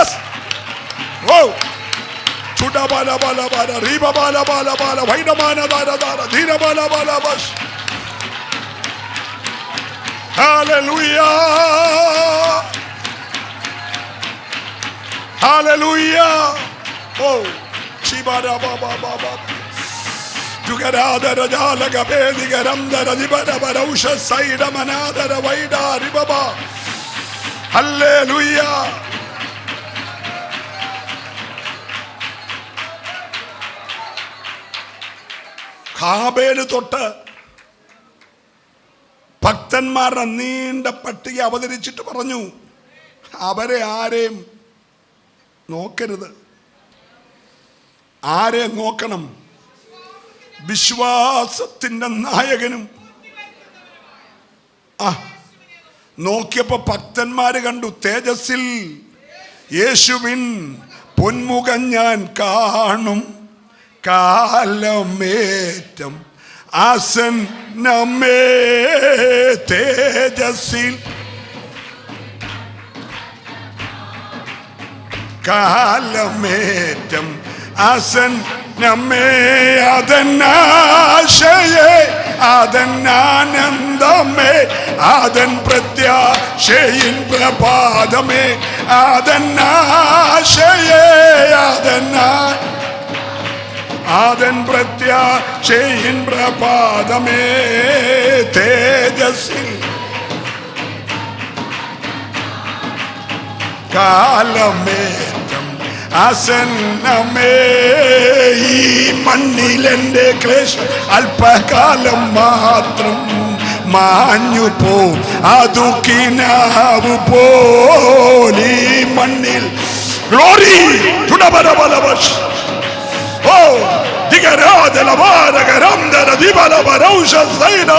Hallelujah. Oh, Shibara Baba Baba. Jugarada Jala Gabedi Garamda Dibada Barusha Saida Manada Vaida Ribaba. Hallelujah. കാബേല് തൊട്ട് ഭക്തന്മാരുടെ നീണ്ട പട്ടിക അവതരിച്ചിട്ട് പറഞ്ഞു, അവരെ ആരെയും നോക്കരുത്. ആരെ നോക്കണം? വിശ്വാസത്തിന്റെ നായകനും. നോക്കിയപ്പോ ഭക്തന്മാര് കണ്ടു, തേജസ്സിൽ യേശുവിൻ പൊന്മുഖം ഞാൻ കാണും, കാലമേറ്റം ആസന്നമേ. തേജസ്സിൽ കാലമേറ്റം ആസന്നമേ. അതെന്നാശയേ, അതെന്നാനന്ദമേ, അതൻ പ്രത്യാശയിൻ പ്രഭാതമേ. അതെന്നാശയേ, അതൻ പ്രത്യാശയിൻ പ്രഭാതമേ. തേജസ്സിൽ കാലമേറ്റം ആസന്നമേ. ഈ മണ്ണിലെന്റെ ക്ലേശം അല്പകാലം മാത്രം മാഞ്ഞു പോ, അതു കിനാവു പോലീ മണ്ണിൽ. ഗ്ലോറി തുടബലബലവശ് ഓ ദിഗരാദലവാരഗരംദര ദിബലവരൗഷ സൈന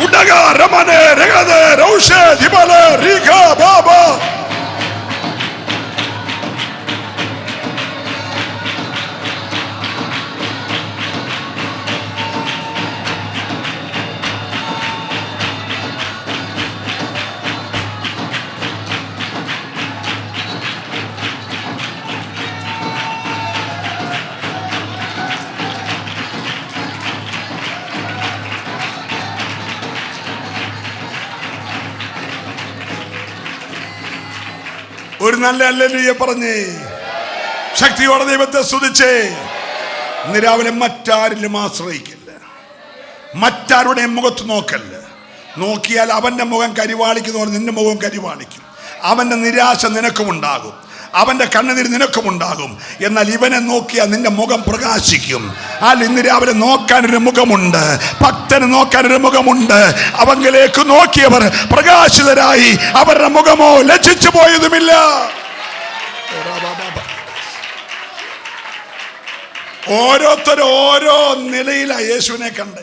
ഉഡഗ രമനെ രഗദ രൗഷ ദിബല റിഗ ബാബ. ഒരു നല്ല ഹല്ലേലൂയ പറഞ്ഞേ, ശക്തിയോടെ ദൈവത്തെ സ്തുതിച്ചേ. ഇന്ന് രാവിലെ മറ്റാരിലും ആശ്രയിക്കില്ല, മറ്റാരുടെയും മുഖത്ത് നോക്കല്ല. നോക്കിയാൽ അവന്റെ മുഖം കരിവാളിക്കുന്ന പോലെ നിന്റെ മുഖം കരിവാളിക്കും. അവന്റെ നിരാശ നിനക്കുമുണ്ടാകും, അവന്റെ കണ്ണുനീര് നിനക്കുമുണ്ടാകും. എന്നാൽ ഇവനെ നോക്കിയാൽ നിന്റെ മുഖം പ്രകാശിക്കും. ഇന്ന് രാവിലെ നോക്കാനൊരു മുഖമുണ്ട്, ഭക്തന് നോക്കാനൊരു മുഖമുണ്ട്. അവങ്കിലേക്ക് നോക്കിയവർ പ്രകാശിതരായി, അവരുടെ മുഖമോ ലജ്ജിച്ചു പോയതുമില്ല. ഓരോരുത്തരും ഓരോ നിലയിലാ യേശുവിനെ കണ്ട്.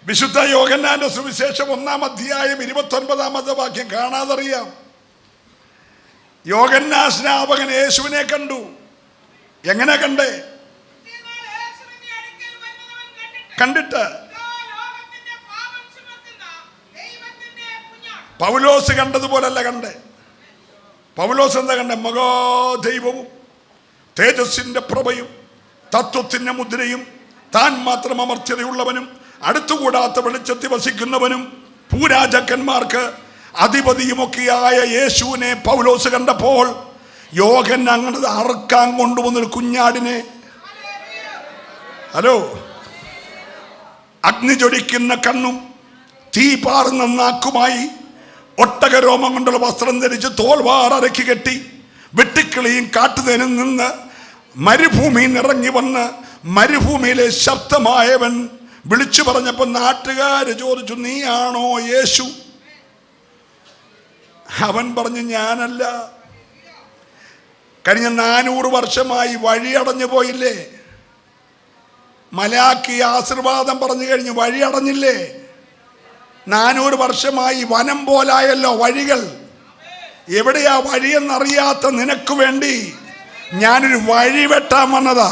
വിശുദ്ധ യോഹന്നാന്റെ സുവിശേഷം 1-ാം അധ്യായം 29-ാമത്തെ വാക്യം കാണാതറിയാം. യോഹന്നാൻ സ്നാപകൻ യേശുവിനെ കണ്ടു. എങ്ങനെ കണ്ടേ? കണ്ടിട്ട് പൗലോസ് കണ്ടതുപോലല്ല കണ്ടേ. പൗലോസ് എന്താ കണ്ടേ? മഹാദൈവവും തേജസ്സിന്റെ പ്രഭയും തത്വത്തിന്റെ മുദ്രയും താൻ മാത്രം അമർത്യതയുള്ളവനും അടുത്തുകൂടാത്ത വെളിച്ചത്തിൽ വസിക്കുന്നവനും ഭൂരാജാക്കന്മാർക്ക് അധിപതിയുമൊക്കെയായ യേശുവിനെ പൗലോസ് കണ്ടപ്പോൾ യോഹന്നാൻ അങ്ങനെ അറുക്കാൻ കൊണ്ടുവന്നൊരു കുഞ്ഞാടിനെ, ഹലോ, അഗ്നി ജ്വലിക്കുന്ന കണ്ണും തീ പാറുന്ന നാക്കുമായി ഒട്ടകരോമം കൊണ്ടുള്ള വസ്ത്രം ധരിച്ച് തോൾവാറക്കി കെട്ടി വെട്ടിക്കിളിയും കാട്ടുതേനിൽ നിന്ന് മരുഭൂമിയിൽ ഇറങ്ങി വന്ന് മരുഭൂമിയിലെ ശബ്ദമായവൻ വിളിച്ചു പറഞ്ഞപ്പോൾ നാട്ടുകാര് ചോദിച്ചു, നീയാണോ യേശു? അവൻ പറഞ്ഞു, ഞാനല്ല. കഴിഞ്ഞ 400 വർഷമായി വഴിയടഞ്ഞു പോയില്ലേ? മലാക്കി ആശീർവാദം പറഞ്ഞു കഴിഞ്ഞ് വഴി അടഞ്ഞില്ലേ? 400 വർഷമായി വനം പോലായല്ലോ വഴികൾ. എവിടെയാ വഴിയെന്നറിയാത്ത നിനക്ക് വേണ്ടി ഞാനൊരു വഴി വെട്ടാൻ വന്നതാ.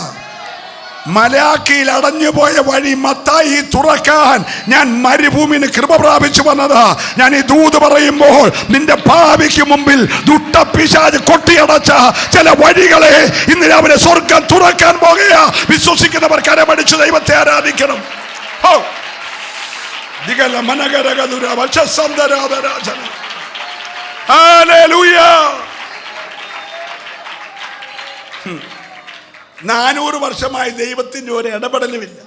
മലാക്കിയിൽ അടഞ്ഞുപോയ വഴി മത്തായി തുറക്കാൻ ഞാൻ മരുഭൂമിന് കൃപ പ്രാപിച്ചു വന്നതാ. ഞാൻ ഈ ദൂത് പറയുമ്പോൾ നിന്റെ ഭാവിക്ക് മുമ്പിൽ ദുഷ്ടപിശാച് കൊട്ടിയടച്ച ചില വഴികളെ ഇന്ന് രാവിലെ സ്വർഗം തുറക്കാൻ പോകുകയാ. വിശ്വസിക്കുന്നവർ കരമടിച്ച് ദൈവത്തെ ആരാധിക്കണം. ഹല്ലേലൂയ. 400 വർഷമായി ദൈവത്തിൻ്റെ ഒരു ഇടപെടലുമില്ല.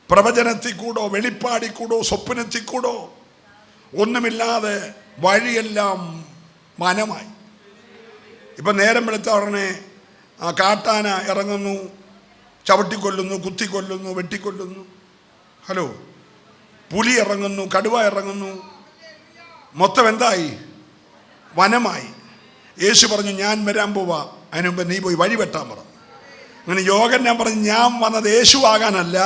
പ്രവചനത്തിൽ കൂടോ വെളിപ്പാടിൽ കൂടോ സ്വപ്നത്തിൽ കൂടോ ഒന്നുമില്ലാതെ വഴിയെല്ലാം വനമായി. ഇപ്പം നേരം വെളുത്ത ഉടനെ കാട്ടാന ഇറങ്ങുന്നു, ചവിട്ടിക്കൊല്ലുന്നു, കുത്തിക്കൊല്ലുന്നു, വെട്ടിക്കൊല്ലുന്നു. ഹലോ, പുലി ഇറങ്ങുന്നു, കടുവ ഇറങ്ങുന്നു. മൊത്തം എന്തായി? വനമായി. യേശു പറഞ്ഞു, ഞാൻ വരാൻ പോവാ, അതിനുമുമ്പ് നീ പോയി വഴി വെട്ടാൻ പറ. അങ്ങനെ യോഹന്നാൻ പറഞ്ഞു, ഞാൻ വന്നത് യേശു ആകാനല്ല,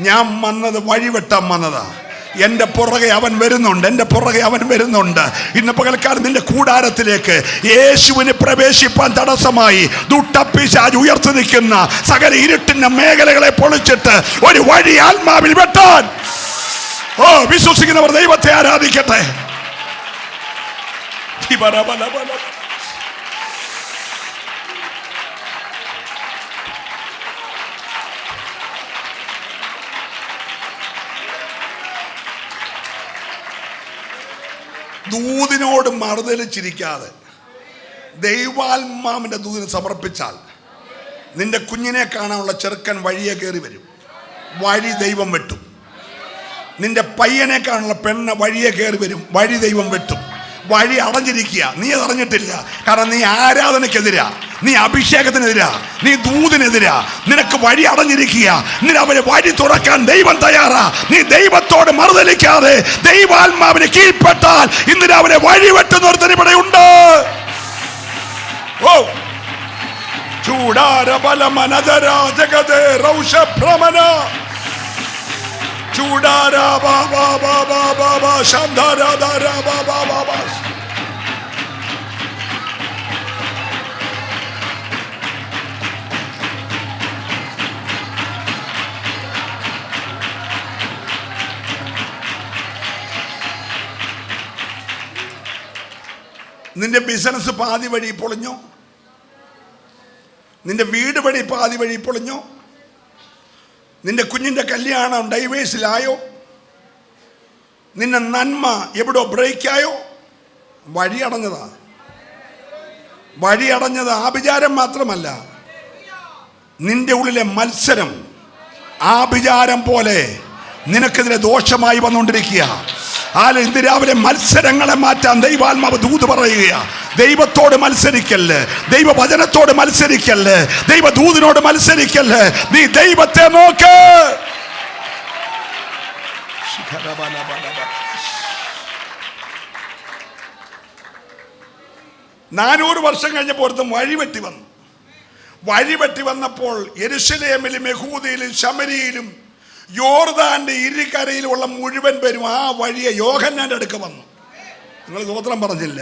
ഞാൻ വന്നത് വഴിവെട്ടാൻ വന്നതാ. എൻ്റെ പുറകെ അവൻ വരുന്നുണ്ട്, എൻ്റെ പുറകെ അവൻ വരുന്നുണ്ട്. ഇന്ന് പകൽക്കാലം നിന്റെ കൂടാരത്തിലേക്ക് യേശുവിന് പ്രവേശിപ്പാൻ തടസ്സമായി ദുഷ്ടപ്പിശാച് ഉയർത്തി നിൽക്കുന്ന സകല ഇരുട്ടിന്റെ മേഖലകളെ പൊളിച്ചിട്ട് ഒരു വഴി ആത്മാവിൽ വെട്ടാൻ വിശ്വസിക്കുന്നവർ ദൈവത്തെ ആരാധിക്കട്ടെ. ദൂതിനോട് മറുതലിച്ചിരിക്കാതെ ദൈവാത്മാവിന്റെ ദൂതിന് സമർപ്പിച്ചാൽ നിന്റെ കുഞ്ഞിനെ കാണാനുള്ള ചെറുക്കൻ വഴിയെ കയറി വരും, വഴി ദൈവം വെട്ടും. നിന്റെ പയ്യനെ കാണാനുള്ള പെണ്ണ് വഴിയെ കയറി വരും, വഴി ദൈവം വെട്ടും. വഴി അടഞ്ഞിരിക്കുക, നീ അത് അറിഞ്ഞിട്ടില്ല. കാരണം നീ ആരാധനക്കെതിരാ, നീ അഭിഷേകത്തിനെതിരാ, നീ ദൂതിനെതിരാ. നിനക്ക് വഴി അടഞ്ഞിരിക്കുക. നിന്നെ അവരെ വഴി തുറക്കാൻ ദൈവം തയ്യാറാ. നീ ദൈവത്തോട് മറുതലിക്കാതെ ദൈവാത്മാവിനെ കീഴ്പ്പെട്ടാൽ ഇന്ന് രാവിലെ വഴി വെട്ടുന്നൊരുത്തൻ ഇവിടെ ഉണ്ട്. ഓ ചൂടാര ബലമനദര ജഗദേ റൗഷ ഭ്രമന ചൂടാര ബാബാ ബാബാ ബാബാ ശാന്താര ദാര ബാബാ ബാബാ. നിന്റെ ബിസിനസ് പാതി വഴി പൊളിഞ്ഞോ? നിന്റെ വീട് വഴി പാതി വഴി പൊളിഞ്ഞോ? നിന്റെ കുഞ്ഞിൻ്റെ കല്യാണം ഡൈവേഴ്സിലായോ? നിന്റെ നന്മ എവിടോ ബ്രേക്കായോ? വഴി അടഞ്ഞതാ. വഴി അടഞ്ഞത് ആഭിചാരം മാത്രമല്ല, നിന്റെ ഉള്ളിലെ മത്സരം ആഭിചാരം പോലെ നിനക്കെതിരെ ദോഷമായി വന്നുകൊണ്ടിരിക്കുക. ഇന്ന് രാവിലെ മത്സരങ്ങളെ മാറ്റാൻ ദൈവാത്മാവ് ദൂത് പറയുക. ദൈവത്തോട് മത്സരിക്കല്ല്, ദൈവവചനത്തോട് മത്സരിക്കല്ല്, ദൈവദൂതിനോട് മത്സരിക്കല്ല്. നീ ദൈവത്തെ നോക്ക്. 400 വർഷം കഴിഞ്ഞപ്പോൾ ഒരുത്തൻ വഴിവെട്ടി വന്നു. വഴിവെട്ടി വന്നപ്പോൾ യെരൂശലേമിലും യഹൂദയിലും ശമരിയിലും യോർദാന്റെ ഇരുകരയിലുള്ള മുഴുവൻ പേരും ആ വഴിയെ യോഹന്നാന്റെ അടുക്ക വന്നു. നിങ്ങൾ സ്തോത്രം പറഞ്ഞില്ല.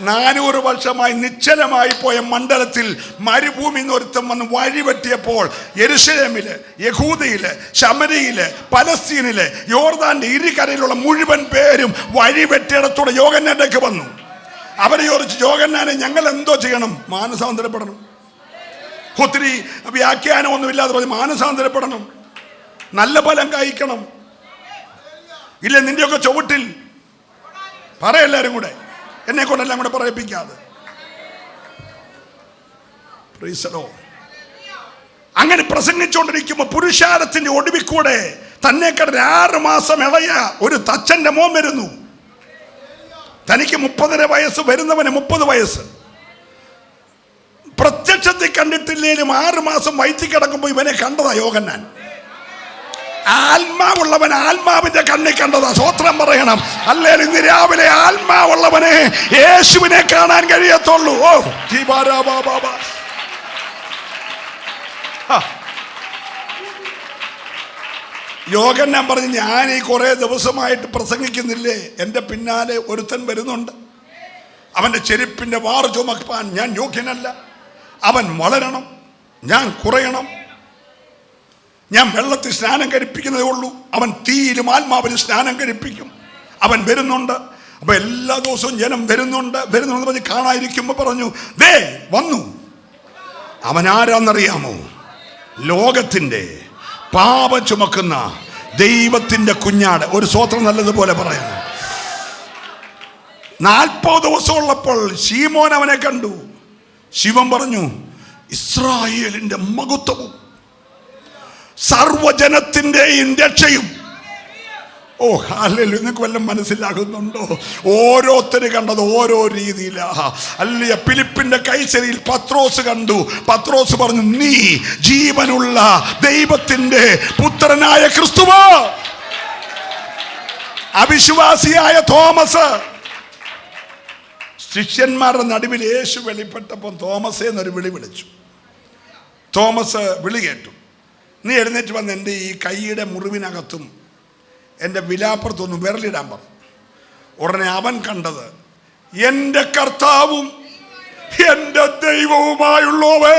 400 വർഷമായി നിശ്ചലമായി പോയ മണ്ഡലത്തിൽ മരുഭൂമി ഒരുത്തം വന്ന് വഴിവെട്ടിയപ്പോൾ യെരൂശലേമില്, യഹൂദയില്, ശമരിയില്, പലസ്തീനില്, യോർദാന്റെ ഇരുകരയിലുള്ള മുഴുവൻ പേരും വഴിവെട്ടിയിടത്തോടെ യോഹന്നാന്റെ അടുക്ക വന്നു. അവരെ ചോദിച്ചു, യോഹന്നാനെ ഞങ്ങൾ എന്തോ ചെയ്യണം? മാനസാന്തരപ്പെടണം. ഒത്തിരി വ്യാഖ്യാനമൊന്നുമില്ലാതെ പറഞ്ഞു, മാനസാന്തരപ്പെടണം, നല്ല ഫലം കഴിക്കണം. ഇല്ല നിന്റെയൊക്കെ ചുവട്ടിൽ പറയെല്ലാരും കൂടെ, എന്നെ കൊണ്ടെല്ലാം കൂടെ പറയിപ്പിക്കാതെ. അങ്ങനെ പ്രസംഗിച്ചുകൊണ്ടിരിക്കുമ്പോൾ പുരുഷാരത്തിന്റെ ഒടുവിൽ കൂടെ തന്നെക്കാൾ 6 മാസം ഇളയ ഒരു തച്ചന്റെ മോൻ വരുന്നു. തനിക്ക് 30.5 വയസ്സ്, വരുന്നവന് 30 വയസ്സ്. പ്രത്യക്ഷത്തിൽ കണ്ടിട്ടില്ലേലും 6 മാസം വയറ്റിൽ കിടക്കുമ്പോൾ ഇവനെ കണ്ടതാ യോഹന്നാൻ. ആത്മാവുള്ളവൻ ആത്മാവിന്റെ കണ്ണിൽ കണ്ടതാ. സ്വത്രം പറയണം. അല്ലേ ഇന്ന് രാവിലെ ആത്മാവുള്ളവനെ യേശുവിനെ കാണാൻ കഴിയത്തുള്ളൂ. ഓ യോഹന്നാൻ പറഞ്ഞു, ഞാൻ ഈ കുറെ ദിവസമായിട്ട് പ്രസംഗിക്കുന്നില്ലേ, എൻ്റെ പിന്നാലെ ഒരുത്തൻ വരുന്നുണ്ട്. അവന്റെ ചെരുപ്പിന്റെ വാറ് ചുമക്കാൻ ഞാൻ യോഗ്യനല്ല. അവൻ വളരണം, ഞാൻ കുറയണം. ഞാൻ വെള്ളത്തിൽ സ്നാനം കഴിപ്പിക്കുന്നതേ ഉള്ളൂ, അവൻ തീയിലും ആത്മാവിലും സ്നാനം കഴിപ്പിക്കും. അവൻ വരുന്നുണ്ട്. അപ്പൊ എല്ലാ ദിവസവും ജനം വരുന്നുണ്ട് പറഞ്ഞ് കാണാതിരിക്കുമ്പോ പറഞ്ഞു, ദേ വന്നു. അവൻ ആരാന്നറിയാമോ? ലോകത്തിന്റെ പാപം ചുമക്കുന്ന ദൈവത്തിന്റെ കുഞ്ഞാട്. ഒരു സ്വത്രം നല്ലതുപോലെ പറയുന്നു. 40 ദിവസം ഉള്ളപ്പോൾ ശീമോൻ അവനെ കണ്ടു. ശിവൻ പറഞ്ഞു, ഇസ്രായേലിന്റെ മഹത്വവും സർവജനത്തിന്റെയും രക്ഷയും. ഓ ഹല്ലേലൂയ. നിങ്ങൾക്ക് വല്ലതും മനസ്സിലാകുന്നുണ്ടോ? ഓരോരുത്തര് കണ്ടത് ഓരോ രീതിയിലാ. അല്ലയ ഫിലിപ്പിന്റെ കൈസരിയിൽ പത്രോസ് കണ്ടു. പത്രോസ് പറഞ്ഞു, നീ ജീവനുള്ള ദൈവത്തിന്റെ പുത്രനായ ക്രിസ്തുവാ. അവിശ്വാസിയായ തോമസ്, ശിഷ്യന്മാരുടെ നടുവിൽ യേശു വെളിപ്പെട്ടപ്പോൾ തോമസേ എന്നൊരു വിളി വിളിച്ചു. തോമസ് വിളി കേട്ടു, നീ എഴുന്നേറ്റ് വന്ന് എൻ്റെ ഈ കൈയുടെ മുറിവിനകത്തും എൻ്റെ വിലാപ്പുറത്തൊന്നും വിരലിടാൻ പറഞ്ഞു. ഉടനെ അവൻ കണ്ടത് എൻ്റെ കർത്താവും എൻ്റെ ദൈവവുമായുള്ളവേ.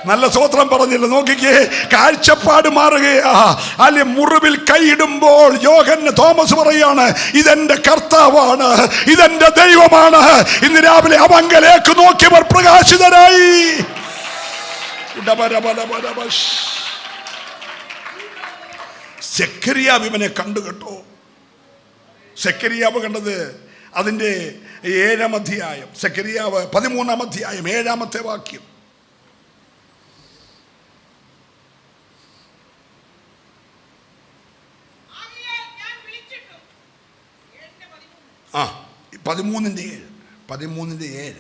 നല്ല സ്തോത്രം പറഞ്ഞില്ല. നോക്കിക്കേ, കാഴ്ചപ്പാട് മാറുകയാ. അല്ലെ, മുറിവിൽ കൈയിടുമ്പോൾ തോമസ് പറയാണ്, ഇതെന്റെ കർത്താവാണ്, ഇതെന്റെ ദൈവമാണ്. ഇന്ന് രാവിലെ അവങ്കലേക്ക് നോക്കിയവർ പ്രകാശിതരായി. സെക്കരിയാവ് ഇവനെ കണ്ടു കേട്ടോ. സെക്കരിയാവ് കണ്ടത് അതിൻ്റെ 7-ാം അധ്യായം, സെക്കരിയാവ് 13-ാം അധ്യായം 7-ാമത്തെ വാക്യം. ആ 13:7.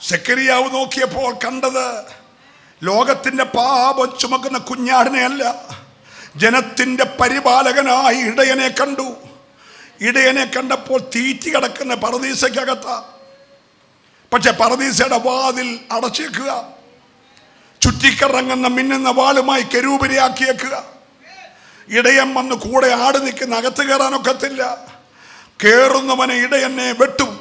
സെക്കരിയാവ് നോക്കിയപ്പോൾ കണ്ടത് ലോകത്തിന്റെ പാപം ചുമക്കുന്ന കുഞ്ഞാടിനെയല്ല, ജനത്തിന്റെ പരിപാലകനായി ഇടയനെ കണ്ടു. ഇടയനെ കണ്ടപ്പോൾ തീറ്റി കിടക്കുന്ന പറുദീസയ്ക്കകത്താ. പക്ഷെ പറുദീസയുടെ വാതിൽ അടച്ചേക്കുക, ചുറ്റിക്കറങ്ങുന്ന മിന്നുന്ന വാളുമായി കെരൂബിനെയാക്കിയേക്കുക. ഇടയൻ വന്ന് കൂടെ ആട് നിൽക്കുന്ന അകത്ത് കയറാനൊക്കത്തില്ല. കേറുന്നവനെ ഇടയനെ വെട്ടും.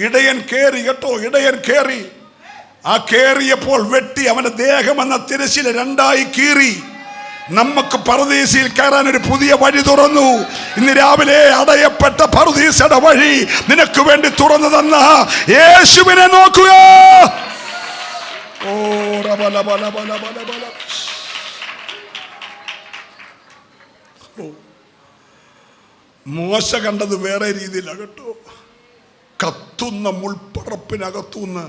ഇടയൻ കേറി കേട്ടോ, ഇടയൻ കേറി. ആ കേറിയപ്പോൾ വെട്ടി അവന്റെ ദേഹം എന്ന തിരശ്ശീല 2ആയി കീറി. നമുക്ക് പറുദീസയിൽ കയറാൻ ഒരു പുതിയ വഴി തുറന്നു. ഇന്ന് രാവിലെ അടയപ്പെട്ട പറുദീസയുടെ വഴി നിനക്ക് വേണ്ടി തുറന്നു തന്ന യേശുവിനെ നോക്കുക. മോശ കണ്ടത് വേറെ രീതിയിലാണ് കേട്ടോ. കത്തുന്ന മുൾപ്പറപ്പിനകത്തുനിന്ന്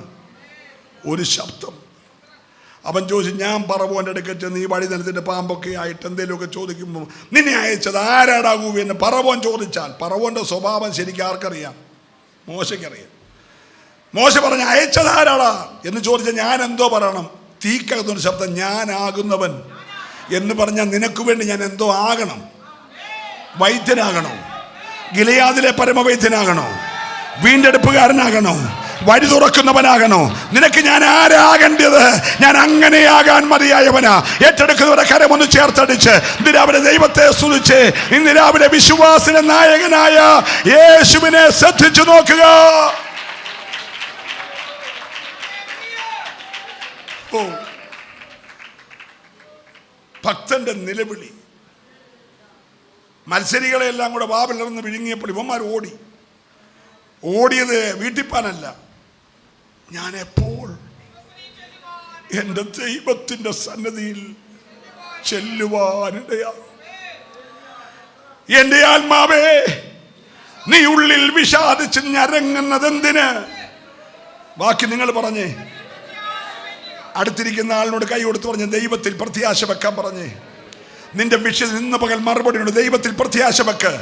ഒരു ശബ്ദം. അവൻ ചോദിച്ചു, ഞാൻ പറവോൻ്റെ അടുക്കൽ ചെന്ന് ഈ വഴി നിലത്തിൻ്റെ പാമ്പൊക്കെ ആയിട്ട് എന്തെങ്കിലുമൊക്കെ ചോദിക്കുമ്പോൾ നിന്നെ അയച്ചത് ആരാടാകൂ എന്ന് പറവോൻ ചോദിച്ചാൽ, പറവോൻ്റെ സ്വഭാവം ശരിക്കും ആർക്കറിയാം? മോശയ്ക്കറിയാം. മോശ പറഞ്ഞ അയച്ചത് ആരാടാ എന്ന് ചോദിച്ചാൽ ഞാൻ എന്തോ പറയണം? തീക്കകത്തൊരു ശബ്ദം, ഞാനാകുന്നവൻ എന്ന് പറഞ്ഞാൽ നിനക്ക് വേണ്ടി ഞാൻ എന്തോ ആകണം. വൈദ്യനാകണോ? ഗിലെയാദിലെ പരമവൈദ്യനാകണോ? വീണ്ടെടുപ്പുകാരനാകണോ? വഴി തുറക്കുന്നവനാകണോ? നിനക്ക് ഞാൻ ആരാകേണ്ടത്? ഞാൻ അങ്ങനെയാകാൻ മതിയായവനാ. ഏറ്റെടുക്കുന്നവരെ കരമൊന്ന് ചേർത്തടിച്ച് ഇന്ന് രാവിലെ ദൈവത്തെ സ്തുതിച്ച് ഇന്ന് രാവിലെ വിശ്വാസന നായകനായ യേശുവിനെ ശ്രദ്ധിച്ചു നോക്കുക. ഓ, ഭക്തന്റെ നിലവിളി. മത്സരികളെല്ലാം കൂടെ വാവിലിറന്ന് വിഴുങ്ങിയപ്പോൾ ഇവന്മാർ ഓടിയത് വീട്ടിപ്പാനല്ല. ഞാൻ എപ്പോൾ എൻ്റെ ദൈവത്തിൻ്റെ സന്നദ്ധിയിൽ ചെല്ലുവാനിടയാകും. എൻ്റെ ആത്മാവേ, നീ ഉള്ളിൽ വിഷാദിച്ച് ഞരങ്ങുന്നത് എന്തിന്? ബാക്കി നിങ്ങൾ പറഞ്ഞേ. അടുത്തിരിക്കുന്ന ആളിനോട് കൈ കൊടുത്ത് പറഞ്ഞ് ദൈവത്തിൽ പ്രത്യാശ വെക്കാൻ പറഞ്ഞേ. നിന്റെ വിഷയത്തിൽ ഇന്ന് പകൽ മറുപടിയുണ്ട്. ദൈവത്തിൽ പ്രത്യാശ വെക്ക്,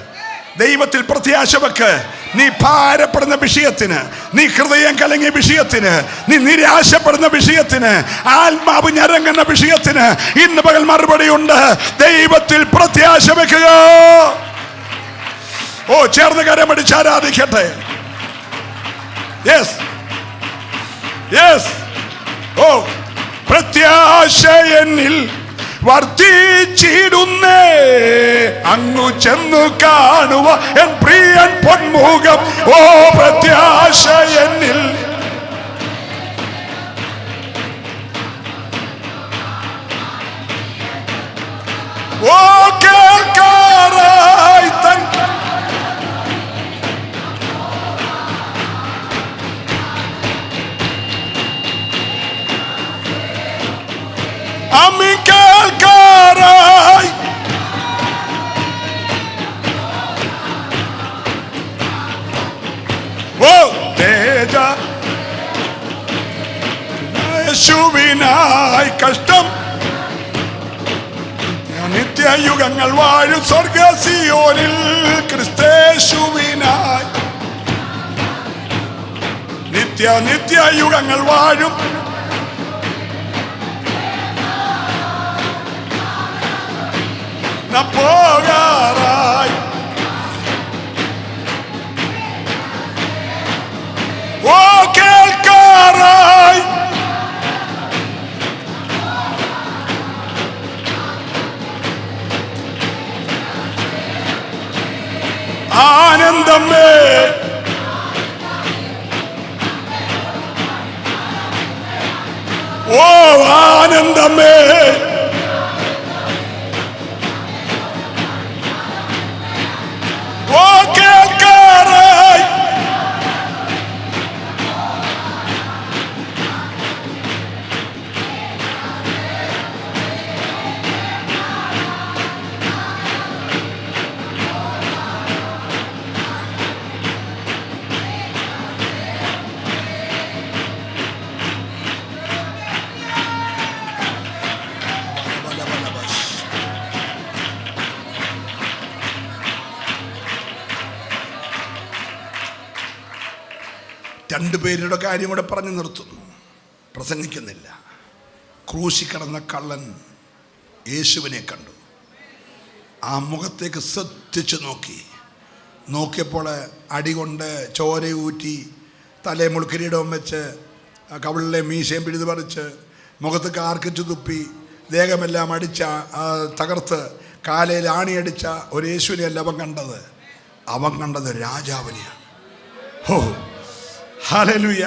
ദൈവത്തിൽ പ്രത്യാശ വെക്ക്. നീ ഭാരപ്പെടുന്ന വിഷയത്തിന്, നീ ഹൃദയം കലങ്ങിയ വിഷയത്തിന്, നീ നിരാശപ്പെടുന്ന വിഷയത്തിന്, ആത്മാവ് ഞരങ്ങുന്ന വിഷയത്തിന് ഇന്ന് പകൽ മറുപടിയുണ്ട്. ദൈവത്തിൽ പ്രത്യാശ വെക്കുക. ഓ, ചേർന്ന് കരമടിച്ച് ആരാധിക്കട്ടെ. Yes yes. ഓ, പ്രത്യാശ എന്നിൽ വർദ്ധിച്ചിടുന്നേ, അങ്ങു ചെന്നു കാണുക എൻ പ്രിയൻ പൊന്മുഖം. ഓ, പ്രത്യാശ എന്നിൽ. ഓ, കേൾക്കാറായി തൻ അമ്മി കേൾക്കാറായി. ഓ, തേജ യേശുവിനായി കഷ്ടം നിത്യയുഗങ്ങൾ വാഴും സ്വർഗസിയോനിൽ ക്രിസ്തേശുവിനായി നിത്യയുഗങ്ങൾ വാഴും. പോകാറായി. ഓ കേൾക്കാറായി. ആനന്ദമേ ഓ ആനന്ദമേ ഓ കേൾക്കാറായി. രണ്ടുപേരുടെ കാര്യം കൂടെ പറഞ്ഞു നിർത്തുന്നു, പ്രസംഗിക്കുന്നില്ല. ക്രൂശിൽ കിടന്ന കള്ളൻ യേശുവിനെ കണ്ടു. ആ മുഖത്തേക്ക് ശ്രദ്ധിച്ചു നോക്കിയപ്പോൾ അടികൊണ്ട് ചോരയൂറ്റി തലേ മുൾക്കിരീടവും വെച്ച് കവിളിലെ മീശയും പിഴുതു പറിച്ച് മുഖത്ത് കാർക്കിച്ചു തുപ്പി ദേഹമെല്ലാം തകർത്ത് കാലയിൽ ആണിയടിച്ച ഒരു യേശുവിനെയല്ല അവൻ കണ്ടത് രാജാവിനെയാണ്. ഹോ ഹല്ലേലൂയ!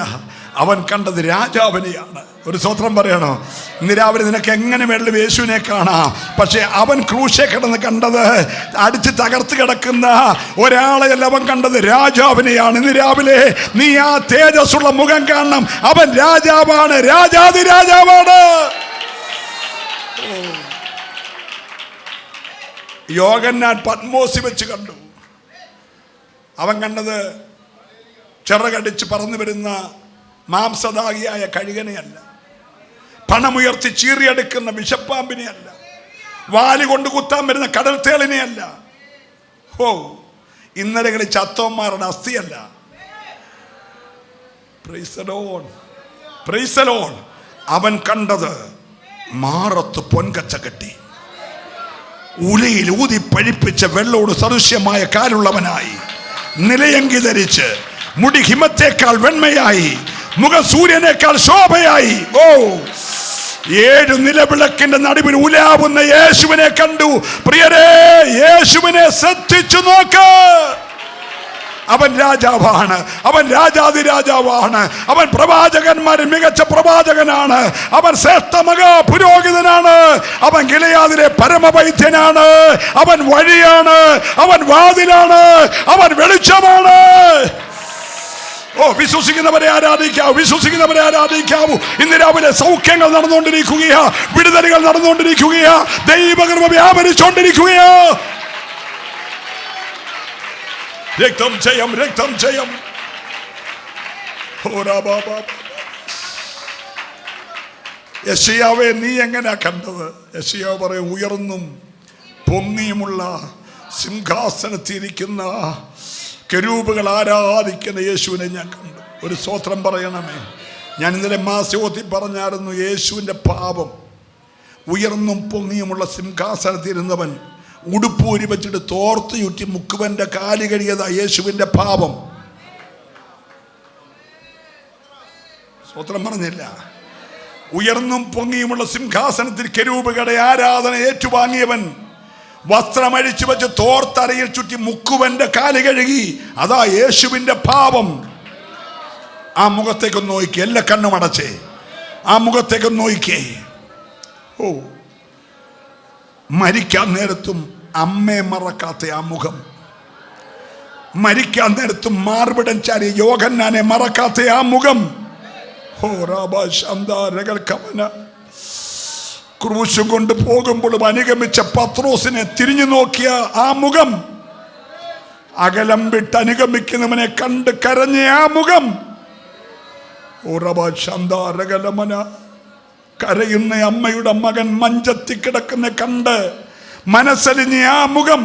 അവൻ കണ്ടത് രാജാവിനെയാണ്. ഒരു സ്തോത്രം പറയണോ? ഇന്ന് രാവിലെ നിനക്ക് എങ്ങനെ വേണമെങ്കിലും യേശുവിനെ കാണാം, പക്ഷെ അവൻ ക്രൂശെ കിടന്ന് കണ്ടത് അടിച്ച് തകർത്ത് കിടക്കുന്ന ഒരാളെയല്ല, അവൻ കണ്ടത് രാജാവിനെയാണ്. ഇന്ന് രാവിലെ നീ ആ തേജസ്സുള്ള മുഖം കാണണം. അവൻ രാജാവാണ്, രാജാതി രാജാവാണ്. യോഹന്നാൻ പത്മോസിൽ വെച്ച് കണ്ടു. അവൻ കണ്ടത് ചിറകടിച്ച് പറന്നു വരുന്ന മാംസദാഹിയായ കഴുകനെയല്ല, പണമുയർത്തി ചീറിയെടുക്കുന്ന വിഷപ്പാമ്പിനെയല്ല, വാലി കൊണ്ട് കുത്താൻ വരുന്ന കടൽ തേളിനെയല്ല, ഇന്നലകളിൽ ചത്തോന്മാരുടെ അസ്ഥിയല്ല. Praise the Lord, praise the Lord. അവൻ കണ്ടത് മാറത്ത് പൊൻകച്ച കെട്ടി ഉലയിൽ ഊതി പഴിപ്പിച്ച വെള്ളോട് സദൃശ്യമായ കാലുള്ളവനായി, നിലയങ്കി ധരിച്ച് മുടി ഹിമത്തേക്കാൾ വെണ്മയായി, മുഖം സൂര്യനേക്കാൾ ശോഭയായി. 7 നിലവിളക്കിന്റെ നടുവിൽ ഉലാവുന്ന യേശുവിനെ കണ്ടു. പ്രിയരേ, യേശുവിനെ ശ്രദ്ധിച്ചു നോക്ക്. അവൻ രാജാവാണ്, അവൻ രാജാതി രാജാവാണ്, അവൻ പ്രവാചകന്മാരിൽ മികച്ച പ്രവാചകനാണ്, അവൻ ശ്രേഷ്ഠ മഹാ പുരോഹിതനാണ്, അവൻ ഗിലെയാദിലെ പരമവൈദ്യനാണ്, അവൻ വഴിയാണ്, അവൻ വാതിലാണ്, അവൻ വെളിച്ചമാണ്. വിശ്വസിക്കുന്നവരെ ആരാധിക്കാവൂ, വിശ്വസിക്കുന്നവരെ ആരാധിക്കാവൂ. ഇന്ന് രാവിലെ സൗഖ്യങ്ങൾ നടന്നുകൊണ്ടിരിക്കുകയാ, വിടുതലുകൾ നടന്നുകൊണ്ടിരിക്കുകയാ, ദൈവകൃപ വ്യാപരിച്ചുകൊണ്ടിരിക്കുകയാ. രക്തം ജയം, രക്തം ജയം. യെശയ്യാവേ, നീ എങ്ങനെയാ കണ്ടത്? യെശയ്യാവ് പറയും, ഉയർന്നും പൊങ്ങിയുമുള്ള സിംഹാസനത്തിരിക്കുന്ന കെരൂബുകൾ ആരാധിക്കുന്ന യേശുവിനെ ഞാൻ കണ്ടു. ഒരു സ്തോത്രം പറയണമേ. ഞാൻ ഇന്നലെ മാസ്യോത്തി പറഞ്ഞായിരുന്നു, യേശുവിൻ്റെ പാപം. ഉയർന്നും പൊങ്ങിയുമുള്ള സിംഹാസനത്തിരുന്നവൻ ഉടുപ്പൂരി വെച്ചിട്ട് തോർത്ത് ചുറ്റി മുക്കുവന്റെ കാല് കഴിയതാ യേശുവിൻ്റെ പാപം. സ്തോത്രം പറഞ്ഞില്ല. ഉയർന്നും പൊങ്ങിയുമുള്ള സിംഹാസനത്തിൽ കെരൂബുകളുടെ ആരാധന ഏറ്റുവാങ്ങിയവൻ വസ്ത്രമഴിച്ചു വെച്ച് തോർത്തറയിൽ ചുറ്റി മുക്കുവന്റെ കാല് കഴുകി. അതാ യേശുവിൻ്റെ പാപം. ആ മുഖത്തേക്കൊന്ന് നോക്കിക്കേ, എല്ലാ കണ്ണും അടച്ചേ, ആ മുഖത്തേക്കൊന്ന് നോക്കിക്കേ. മരിക്കാൻ നേരത്തും അമ്മയെ മറക്കാത്ത ആ മുഖം, മരിക്കാൻ നേരത്തും മാർവിടം ചാരി യോഹന്നാനെ മറക്കാത്ത ആ മുഖം. ക്രൂശും കൊണ്ട് പോകുമ്പോഴും അനുഗമിച്ച പത്രോസിനെ തിരിഞ്ഞു നോക്കിയ ആ മുഖം, അകലം വിട്ട് അനുഗമിക്കുന്നവനെ കണ്ട് കരഞ്ഞ ആ മുഖം. കരയുന്ന അമ്മയുടെ മകൻ മഞ്ചത്തി കിടക്കുന്ന കണ്ട് മനസ്സലിഞ്ഞ ആ മുഖം,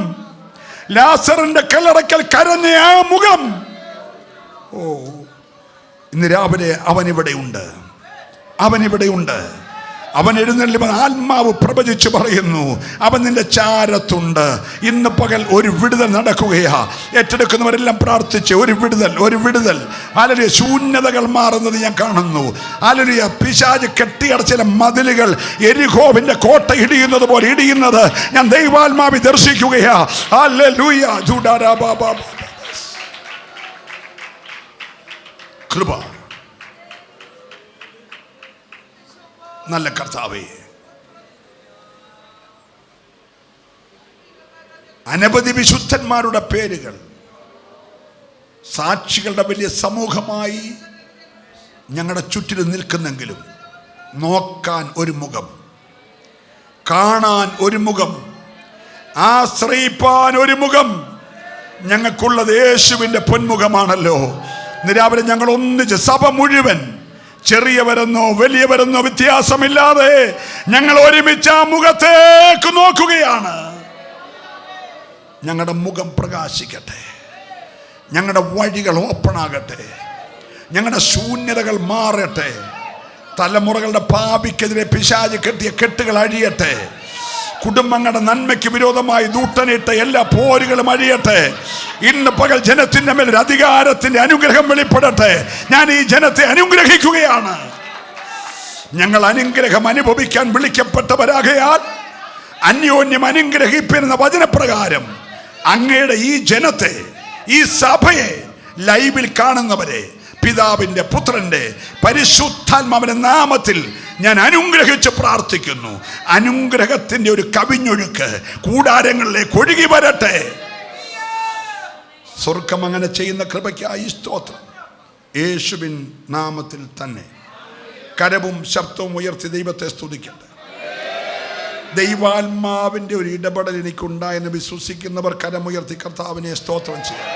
ലാസറിന്റെ കല്ലറയ്ക്കൽ കരഞ്ഞ ആ മുഖം. ഇന്ന് രാവിലെ അവനിവിടെയുണ്ട്, അവനിവിടെയുണ്ട്, അവൻ എഴുന്നള്ളി ആത്മാവ് പ്രവചിച്ചു പറയുന്നു, അവൻ നിന്റെ ചാരത്തുണ്ട്. ഇന്ന് പകൽ ഒരു വിടുതൽ നടക്കുകയാ. ഏറ്റെടുക്കുന്നവരെല്ലാം പ്രാർത്ഥിച്ച് ഒരു വിടുതൽ. ഹല്ലേലൂയ. ശൂന്യതകൾ മാറുന്നത് ഞാൻ കാണുന്നു. ഹല്ലേലൂയ. പിശാച് കെട്ടിയടച്ച മതിലുകൾ യെരിഹോവിന്റെ കോട്ട ഇടിയുന്നത് പോലെ ഇടിയുന്നത് ഞാൻ ദൈവാത്മാവി ദർശിക്കുകയാ. ഹല്ലേലൂയ. കൃപ. നല്ല കർത്താവേ, അനവധി വിശുദ്ധന്മാരുടെ പേരുകൾ സാക്ഷികളുടെ വലിയ സമൂഹമായി ഞങ്ങളുടെ ചുറ്റിലും നിൽക്കുന്നെങ്കിലും നോക്കാൻ ഒരു മുഖം, കാണാൻ ഒരു മുഖം, ആശ്രയിപ്പാൻ ഒരു മുഖം ഞങ്ങൾക്കുള്ളത് യേശുവിൻ്റെ പൊന്മുഖമാണല്ലോ. നിരാവരെ ഞങ്ങൾ ഒന്നിച്ച് സഭ മുഴുവൻ, ചെറിയവരെന്നോ വലിയവരെന്നോ വ്യത്യാസമില്ലാതെ ഞങ്ങൾ ഒരുമിച്ച് ആ മുഖത്തേക്ക് നോക്കുകയാണ്. ഞങ്ങളുടെ മുഖം പ്രകാശിക്കട്ടെ, ഞങ്ങളുടെ വഴികൾ ഓപ്പണാകട്ടെ, ഞങ്ങളുടെ ശൂന്യതകൾ മാറട്ടെ, തലമുറകളുടെ പാപിക്കെതിരെ പിശാച് കെട്ടിയ കെട്ടുകൾ അഴിയട്ടെ, കുടുംബങ്ങളുടെ നന്മയ്ക്ക് വിരോധമായി ദൂട്ടനിട്ട എല്ലാ പോരുകളും അഴിയട്ടെ. ഇന്ന് പകൽ ജനത്തിന്റെ മേൽ ഒരു അധികാരത്തിന്റെ അനുഗ്രഹം വെളിപ്പെടട്ടെ. ഞാൻ ഈ ജനത്തെ അനുഗ്രഹിക്കുകയാണ്. ഞങ്ങൾ അനുഗ്രഹം അനുഭവിക്കാൻ വിളിക്കപ്പെട്ടവരാകയാൽ അന്യോന്യം അനുഗ്രഹിപ്പിക്കുന്ന വചനപ്രകാരം അങ്ങയുടെ ഈ ജനത്തെ, ഈ സഭയെ ലൈവിൽ കാണുന്നവരെ പിതാവിൻ്റെ, പുത്രൻ്റെ, പരിശുദ്ധാത്മാവിന്റെ നാമത്തിൽ ഞാൻ അനുഗ്രഹിച്ച് പ്രാർത്ഥിക്കുന്നു. അനുഗ്രഹത്തിന്റെ ഒരു കവിഞ്ഞൊഴുക്ക് കൂടാരങ്ങളിലേക്ക് ഒഴുകി വരട്ടെ. സ്വർഗം അങ്ങനെ ചെയ്യുന്ന കൃപയ്ക്കായി സ്തോത്രം. യേശുവിൻ നാമത്തിൽ തന്നെ കരവും ശബ്ദവും ഉയർത്തി ദൈവത്തെ സ്തുതിക്കട്ടെ. ദൈവാത്മാവിന്റെ ഒരു ഇടപെടൽ എനിക്കുണ്ടായെന്ന് വിശ്വസിക്കുന്നവർ കരമുയർത്തി കർത്താവിനെ സ്തോത്രം ചെയ്യും.